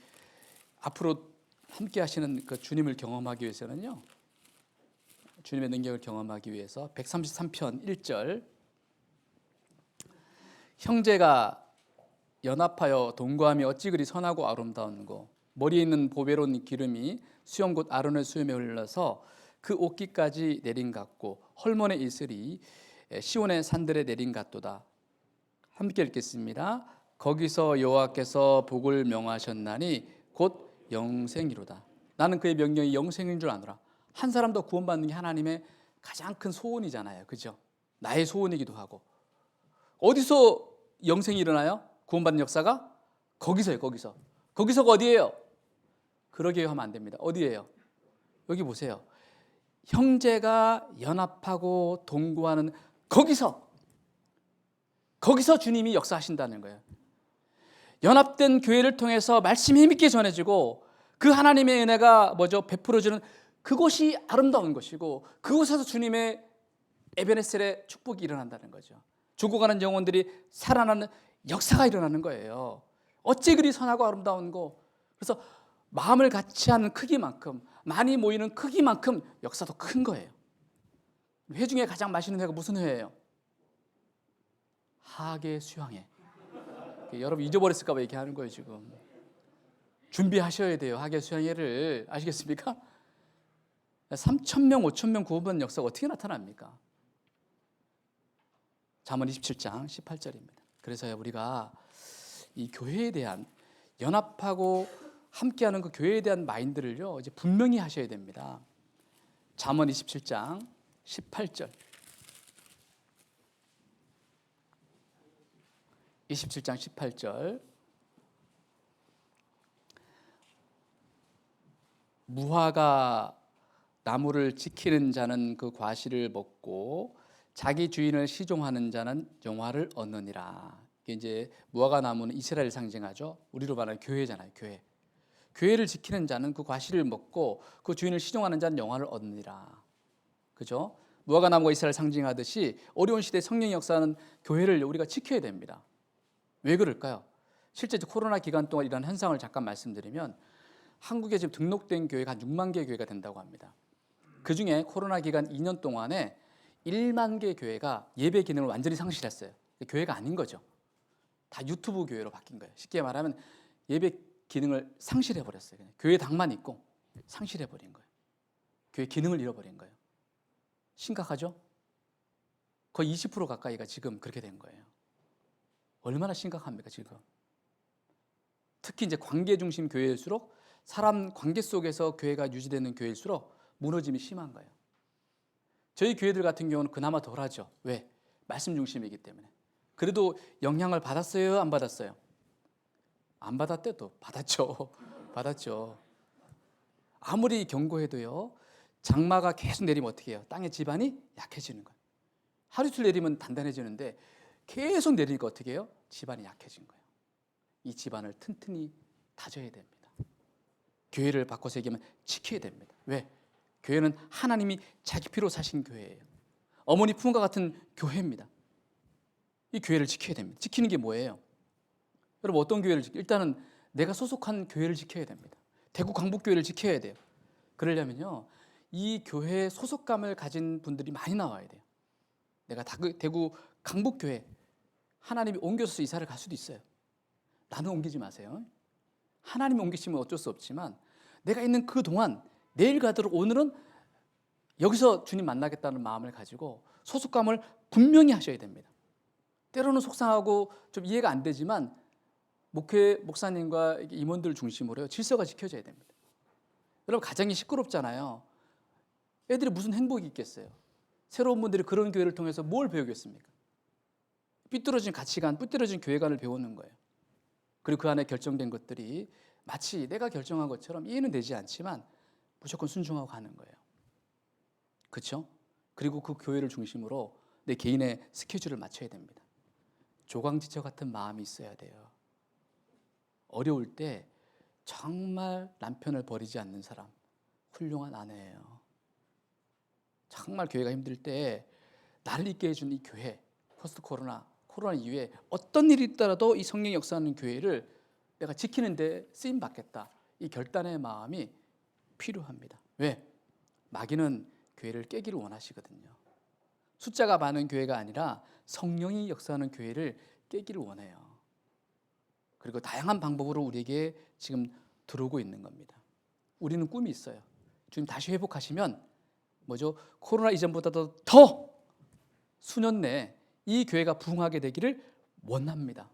앞으로 함께 하시는 그 주님을 경험하기 위해서는요. 주님의 능력을 경험하기 위해서 133편 1절 형제가 연합하여 동거함이 어찌 그리 선하고 아름다운고 머리에 있는 보배로운 기름이 수염 곧 아론의 수염에 흘러서 그 옷깃까지 내린 같고 헐몬의 이슬이 시온의 산들에 내린 같도다. 함께 읽겠습니다. 거기서 여호와께서 복을 명하셨나니 곧 영생이로다. 나는 그의 명령이 영생인 줄 아노라. 한 사람 더 구원받는 게 하나님의 가장 큰 소원이잖아요. 그죠? 나의 소원이기도 하고. 어디서 영생이 일어나요? 구원받는 역사가? 거기서요. 거기서가 어디예요? 그러게요 하면 안 됩니다. 어디예요? 여기 보세요. 형제가 연합하고 동거하는 거기서 주님이 역사하신다는 거예요. 연합된 교회를 통해서 말씀이 힘있게 전해지고 그 하나님의 은혜가 베풀어주는 그곳이 아름다운 것이고 그곳에서 주님의 에베네셀의 축복이 일어난다는 거죠. 죽어가는 영혼들이 살아나는 역사가 일어나는 거예요. 어찌 그리 선하고 아름다운고. 그래서 마음을 같이 하는 크기만큼, 많이 모이는 크기만큼 역사도 큰 거예요. 회 중에 가장 맛있는 회가 무슨 회예요? 하계 수양회. 여러분 잊어버렸을까 봐 얘기하는 거예요. 지금 준비하셔야 돼요. 하계 수양회를. 아시겠습니까? 3,000명 5,000명 구원받는 역사가 어떻게 나타납니까? 잠언 27장 18절입니다. 그래서 우리가 이 교회에 대한 연합하고 함께하는 그 교회에 대한 마인드를요 이제 분명히 하셔야 됩니다. 잠언 27장 18절. 27장 18절. 무화과 나무를 지키는 자는 그 과실을 먹고 자기 주인을 시종하는 자는 영화를 얻느니라. 이게 이제 무화과 나무는 이스라엘 상징하죠. 우리로 말하는 교회잖아요. 교회를 지키는 자는 그 과실을 먹고 그 주인을 시종하는 자는 영화를 얻느니라. 그죠? 무화과 나무가 이스라엘 상징하듯이 어려운 시대 성령의 역사는 교회를 우리가 지켜야 됩니다. 왜 그럴까요? 실제 코로나 기간 동안 이런 현상을 잠깐 말씀드리면 한국에 지금 등록된 교회가 한 6만 개의 교회가 된다고 합니다. 그중에 코로나 기간 2년 동안에 1만 개 교회가 예배 기능을 완전히 상실했어요. 교회가 아닌 거죠. 다 유튜브 교회로 바뀐 거예요. 쉽게 말하면 예배 기능을 상실해버렸어요. 그냥 교회당만 있고 상실해버린 거예요. 교회 기능을 잃어버린 거예요. 심각하죠? 거의 20% 가까이가 지금 그렇게 된 거예요. 얼마나 심각합니까 지금? 특히 이제 관계 중심 교회일수록 사람 관계 속에서 교회가 유지되는 교회일수록 무너짐이 심한 거예요. 저희 교회들 같은 경우는 그나마 덜하죠. 왜? 말씀 중심이기 때문에. 그래도 영향을 받았어요? 안 받았어요? 안 받았대도 받았죠. 받았죠. 아무리 경고해도요. 장마가 계속 내리면 어떻게 해요? 땅의 지반이 약해지는 거예요. 하루 이틀 내리면 단단해지는데 계속 내리니까 어떻게 해요? 지반이 약해진 거예요. 이 지반을 튼튼히 다져야 됩니다. 교회를 바꿔서 얘기하면 지켜야 됩니다. 왜? 교회는 하나님이 자기 피로 사신 교회예요. 어머니 품과 같은 교회입니다. 이 교회를 지켜야 됩니다. 지키는 게 뭐예요? 여러분 어떤 교회를 지켜요? 일단은 내가 소속한 교회를 지켜야 됩니다. 대구 강북교회를 지켜야 돼요. 그러려면요. 이 교회에 소속감을 가진 분들이 많이 나와야 돼요. 내가 대구 강북교회 하나님이 옮겨서 이사를 갈 수도 있어요. 나는 옮기지 마세요. 하나님이 옮기시면 어쩔 수 없지만 내가 있는 그 동안 내일 가도록 오늘은 여기서 주님 만나겠다는 마음을 가지고 소속감을 분명히 하셔야 됩니다. 때로는 속상하고 좀 이해가 안 되지만 목사님과 임원들 중심으로 질서가 지켜져야 됩니다. 여러분, 가정이 시끄럽잖아요. 애들이 무슨 행복이 있겠어요? 새로운 분들이 그런 교회를 통해서 뭘 배우겠습니까? 삐뚤어진 가치관, 삐뚤어진 교회관을 배우는 거예요. 그리고 그 안에 결정된 것들이 마치 내가 결정한 것처럼 이해는 되지 않지만 무조건 순종하고 가는 거예요. 그렇죠? 그리고 그 교회를 중심으로 내 개인의 스케줄을 맞춰야 됩니다. 조강지처 같은 마음이 있어야 돼요. 어려울 때 정말 남편을 버리지 않는 사람, 훌륭한 아내예요. 정말 교회가 힘들 때 나를 있게 해준 이 교회, 포스트 코로나 이후에 어떤 일이 있더라도 이 성령의 역사하는 교회를 내가 지키는 데 쓰임 받겠다. 이 결단의 마음이 필요합니다. 왜? 마귀는 교회를 깨기를 원하시거든요. 숫자가 많은 교회가 아니라 성령이 역사하는 교회를 깨기를 원해요. 그리고 다양한 방법으로 우리에게 지금 들어오고 있는 겁니다. 우리는 꿈이 있어요. 주님 다시 회복하시면 뭐죠? 코로나 이전보다도 더 수년 내에 이 교회가 부흥하게 되기를 원합니다.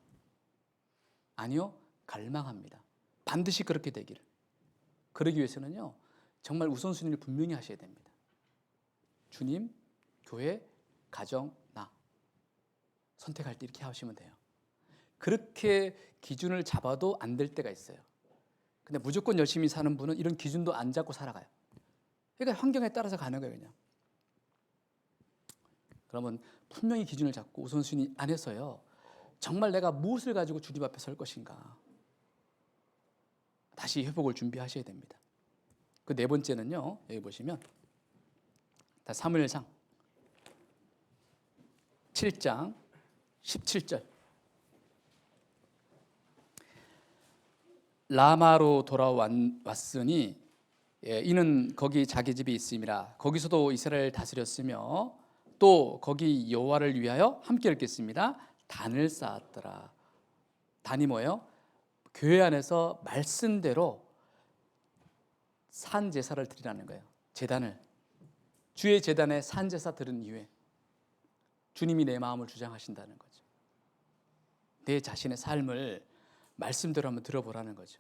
아니요, 갈망합니다. 반드시 그렇게 되기를. 그러기 위해서는요, 정말 우선순위를 분명히 하셔야 됩니다. 주님, 교회, 가정, 나. 선택할 때 이렇게 하시면 돼요. 그렇게 기준을 잡아도 안 될 때가 있어요. 근데 무조건 열심히 사는 분은 이런 기준도 안 잡고 살아가요. 그러니까 환경에 따라서 가는 거예요, 그냥. 그러면 분명히 기준을 잡고 우선순위 안에서요, 정말 내가 무엇을 가지고 주님 앞에 설 것인가, 다시 회복을 준비하셔야 됩니다. 그 네 번째는요, 여기 보시면 사무엘상 7장 17절. 라마로 돌아왔으니 이는 거기 자기 집이 있음이라. 거기서도 이스라엘 다스렸으며 또 거기 여호와를 위하여 함께 읽겠습니다. 단을 쌓았더라. 단이 뭐예요? 교회 안에서 말씀대로 산 제사를 드리라는 거예요. 제단을, 주의 제단에 산 제사 드린 이후에 주님이 내 마음을 주장하신다는 거죠. 내 자신의 삶을 말씀대로 한번 들어보라는 거죠.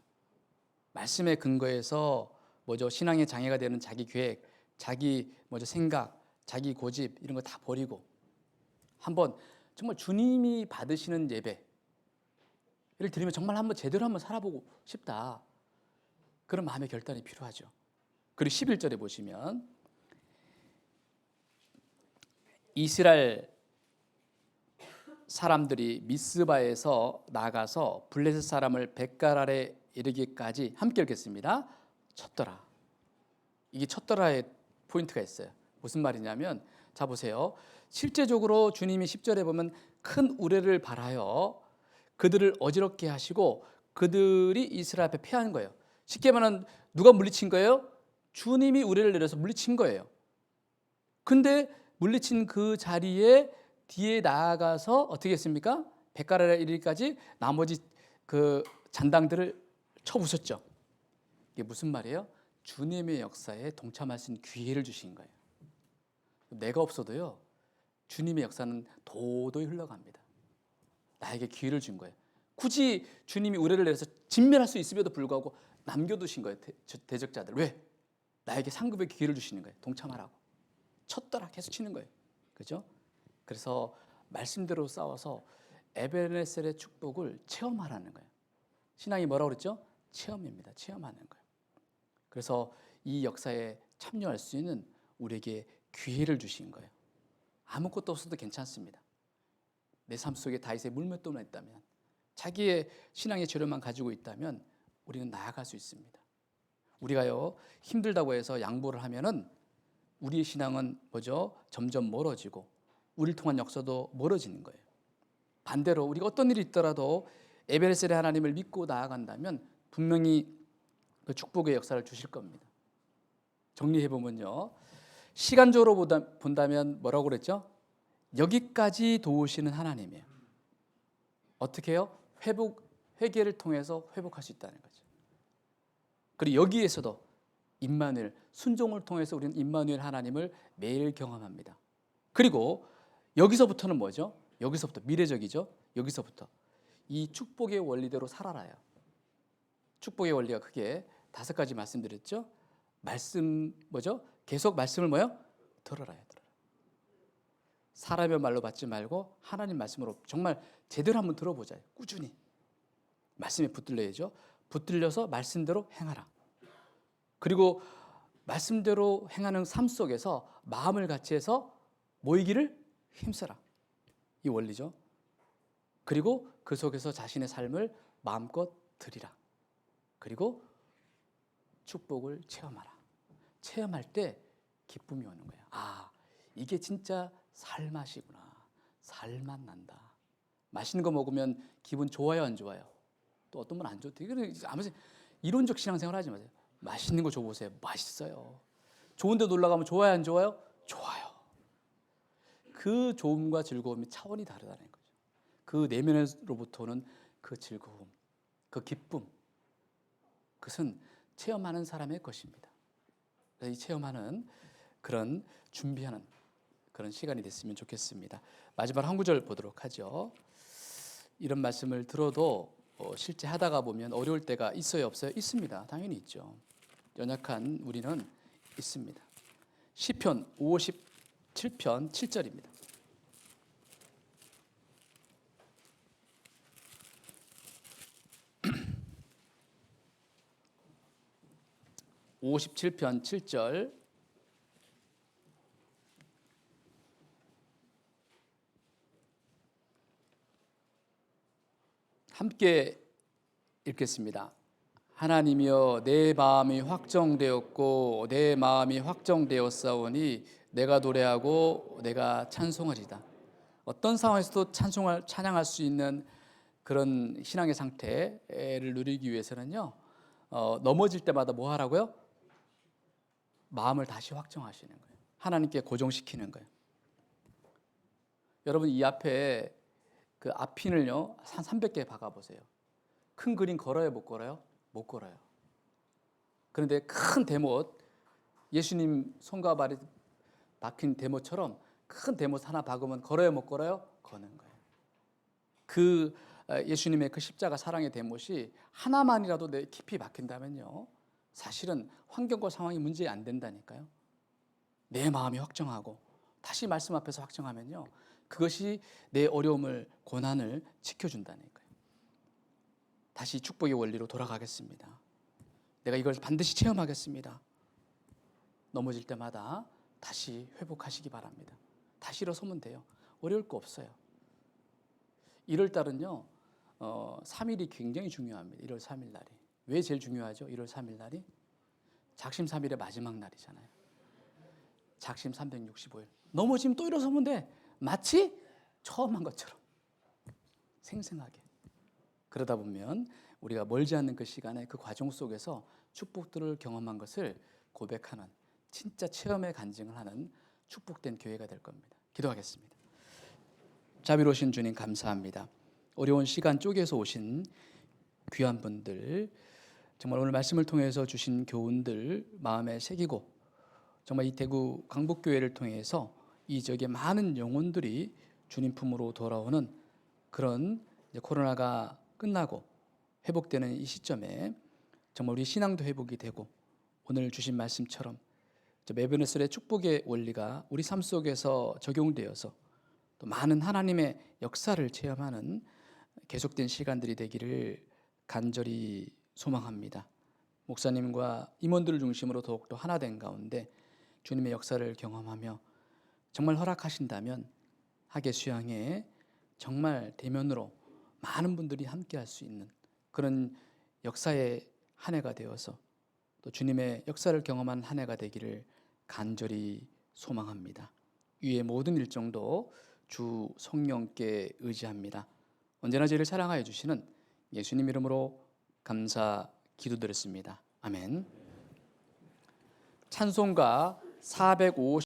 말씀의 근거에서 뭐죠? 신앙의 장애가 되는 자기 계획, 자기 생각, 자기 고집 이런 거 다 버리고 한번 정말 주님이 받으시는 예배를 드리면 정말 한번 제대로 한번 살아보고 싶다. 그런 마음의 결단이 필요하죠. 그리고 11절에 보시면 이스라엘 사람들이 미스바에서 나가서 블레셋 사람을 뱃갈 아래 이르기까지 함께 읽겠습니다. 쳤더라. 이게 쳤더라의 포인트가 있어요. 무슨 말이냐면, 자 보세요. 실제적으로 주님이 10절에 보면 큰 우레를 발하여 그들을 어지럽게 하시고 그들이 이스라엘 앞에 패한 거예요. 쉽게 말하면 누가 물리친 거예요? 주님이 우레를 내려서 물리친 거예요. 근데 물리친 그 자리에 뒤에 나아가서 어떻게 했습니까? 뱃갈 아래 이르기까지 나머지 그 잔당들을 쳐부셨죠. 이게 무슨 말이에요? 주님의 역사에 동참할 수 있는 기회를 주신 거예요. 내가 없어도요, 주님의 역사는 도도히 흘러갑니다. 나에게 기회를 준 거예요. 굳이 주님이 우레를 내려서 진멸할 수 있음에도 불구하고 남겨두신 거예요. 대적자들. 왜? 나에게 상급의 기회를 주시는 거예요. 동참하라고. 쳤더라 계속 치는 거예요. 그죠? 그래서 말씀대로 싸워서 에베네셀의 축복을 체험하라는 거예요. 신앙이 뭐라고 그랬죠? 체험입니다. 체험하는 거예요. 그래서 이 역사에 참여할 수 있는 우리에게 기회를 주신 거예요. 아무것도 없어도 괜찮습니다. 내 삶 속에 다윗의 물맷돌만 있다면, 자기의 신앙의 재료만 가지고 있다면 우리는 나아갈 수 있습니다. 우리가요, 힘들다고 해서 양보를 하면은 우리의 신앙은 뭐죠? 점점 멀어지고 우리를 통한 역사도 멀어지는 거예요. 반대로 우리가 어떤 일이 있더라도 에베네셀의 하나님을 믿고 나아간다면 분명히 그 축복의 역사를 주실 겁니다. 정리해보면요, 시간적으로 본다면 뭐라고 그랬죠? 여기까지 도우시는 하나님이에요. 어떻게 해요? 회개를 통해서 회복할 수 있다는 거죠. 그리고 여기에서도 임마누엘, 순종을 통해서 우리는 임마누엘 하나님을 매일 경험합니다. 그리고 여기서부터는 뭐죠? 여기서부터 미래적이죠. 여기서부터 이 축복의 원리대로 살아라요. 축복의 원리가 크게 5가지 말씀드렸죠. 말씀 뭐죠? 계속 말씀을 뭐요? 들어라요. 사람의 말로 받지 말고 하나님 말씀으로 정말 제대로 한번 들어보자. 꾸준히 말씀에 붙들려야죠. 붙들려서 말씀대로 행하라. 그리고 말씀대로 행하는 삶 속에서 마음을 같이 해서 모이기를 힘써라. 이 원리죠. 그리고 그 속에서 자신의 삶을 마음껏 드리라. 그리고 축복을 체험하라. 체험할 때 기쁨이 오는 거예요. 아, 이게 진짜 살맛이구나. 살맛 난다. 맛있는 거 먹으면 기분 좋아요, 안 좋아요? 또 어떤 분 안 좋대. 아무튼 이론적 신앙생활 하지 마세요. 맛있는 거 줘보세요. 맛있어요. 좋은 데 놀러 가면 좋아요, 안 좋아요? 좋아요. 그 좋음과 즐거움이 차원이 다르다는 거죠. 그 내면으로부터는 그 즐거움, 그 기쁨, 그것은 체험하는 사람의 것입니다. 이 체험하는 그런 준비하는 그런 시간이 됐으면 좋겠습니다. 마지막 한 구절 보도록 하죠. 이런 말씀을 들어도 실제 하다가 보면 어려울 때가 있어요, 없어요? 있습니다. 당연히 있죠. 연약한 우리는 있습니다. 시편 57편 7절입니다. (57편) 7절 함께 읽겠습니다. 하나님이여 내 마음이 확정되었고 내 마음이 확정되었사오니 내가 노래하고 내가 찬송하리다. 어떤 상황에서도 찬양할 수 있는 그런 신앙의 상태를 누리기 위해서는요, 넘어질 때마다 뭐 하라고요? 마음을 다시 확정하시는 거예요. 하나님께 고정시키는 거예요. 여러분 이 앞에 그 앞핀을요 한 300개 박아보세요. 큰 그림 걸어요, 못 걸어요? 못 걸어요. 그런데 큰 대못, 예수님 손과 발이 박힌 대못처럼 큰 대못 하나 박으면 걸어요, 못 걸어요? 거는 거예요. 그 예수님의 그 십자가 사랑의 대못이 하나만이라도 내 깊이 박힌다면요, 사실은 환경과 상황이 문제 안 된다니까요. 내 마음이 확정하고 다시 말씀 앞에서 확정하면요, 그것이 내 어려움을, 고난을 지켜준다니까요. 다시 축복의 원리로 돌아가겠습니다. 내가 이걸 반드시 체험하겠습니다. 넘어질 때마다 다시 회복하시기 바랍니다. 다시 일어서면 돼요. 어려울 거 없어요. 1월 달은요 3일이 굉장히 중요합니다. 1월 3일 날이. 왜 제일 중요하죠? 1월 3일 날이 작심 3일의 마지막 날이잖아요. 작심 365일. 넘어지면 또 일어서면 돼. 마치 처음 한 것처럼 생생하게. 그러다 보면 우리가 멀지 않는 그 시간에 그 과정 속에서 축복들을 경험한 것을 고백하는, 진짜 체험의 간증을 하는 축복된 교회가 될 겁니다. 기도하겠습니다. 자비로우신 주님 감사합니다. 어려운 시간 쪽에서 오신 귀한 분들, 정말 오늘 말씀을 통해서 주신 교훈들 마음에 새기고, 정말 이 대구 강북교회를 통해서 이 지역의 많은 영혼들이 주님 품으로 돌아오는 그런 코로나가 끝나고 회복되는 이 시점에 정말 우리 신앙도 회복이 되고, 오늘 주신 말씀처럼 메베네셀의 축복의 원리가 우리 삶 속에서 적용되어서 또 많은 하나님의 역사를 체험하는 계속된 시간들이 되기를 간절히 소망합니다. 목사님과 임원들을 중심으로 더욱더 하나 된 가운데 주님의 역사를 경험하며 정말 허락하신다면 하계 수양에 정말 대면으로 많은 분들이 함께 할 수 있는 그런 역사의 한 해가 되어서 또 주님의 역사를 경험한 한 해가 되기를 간절히 소망합니다. 위의 모든 일정도 주 성령께 의지합니다. 언제나 저희를 사랑하여 주시는 예수님 이름으로 감사 기도드렸습니다. 아멘. 찬송가 450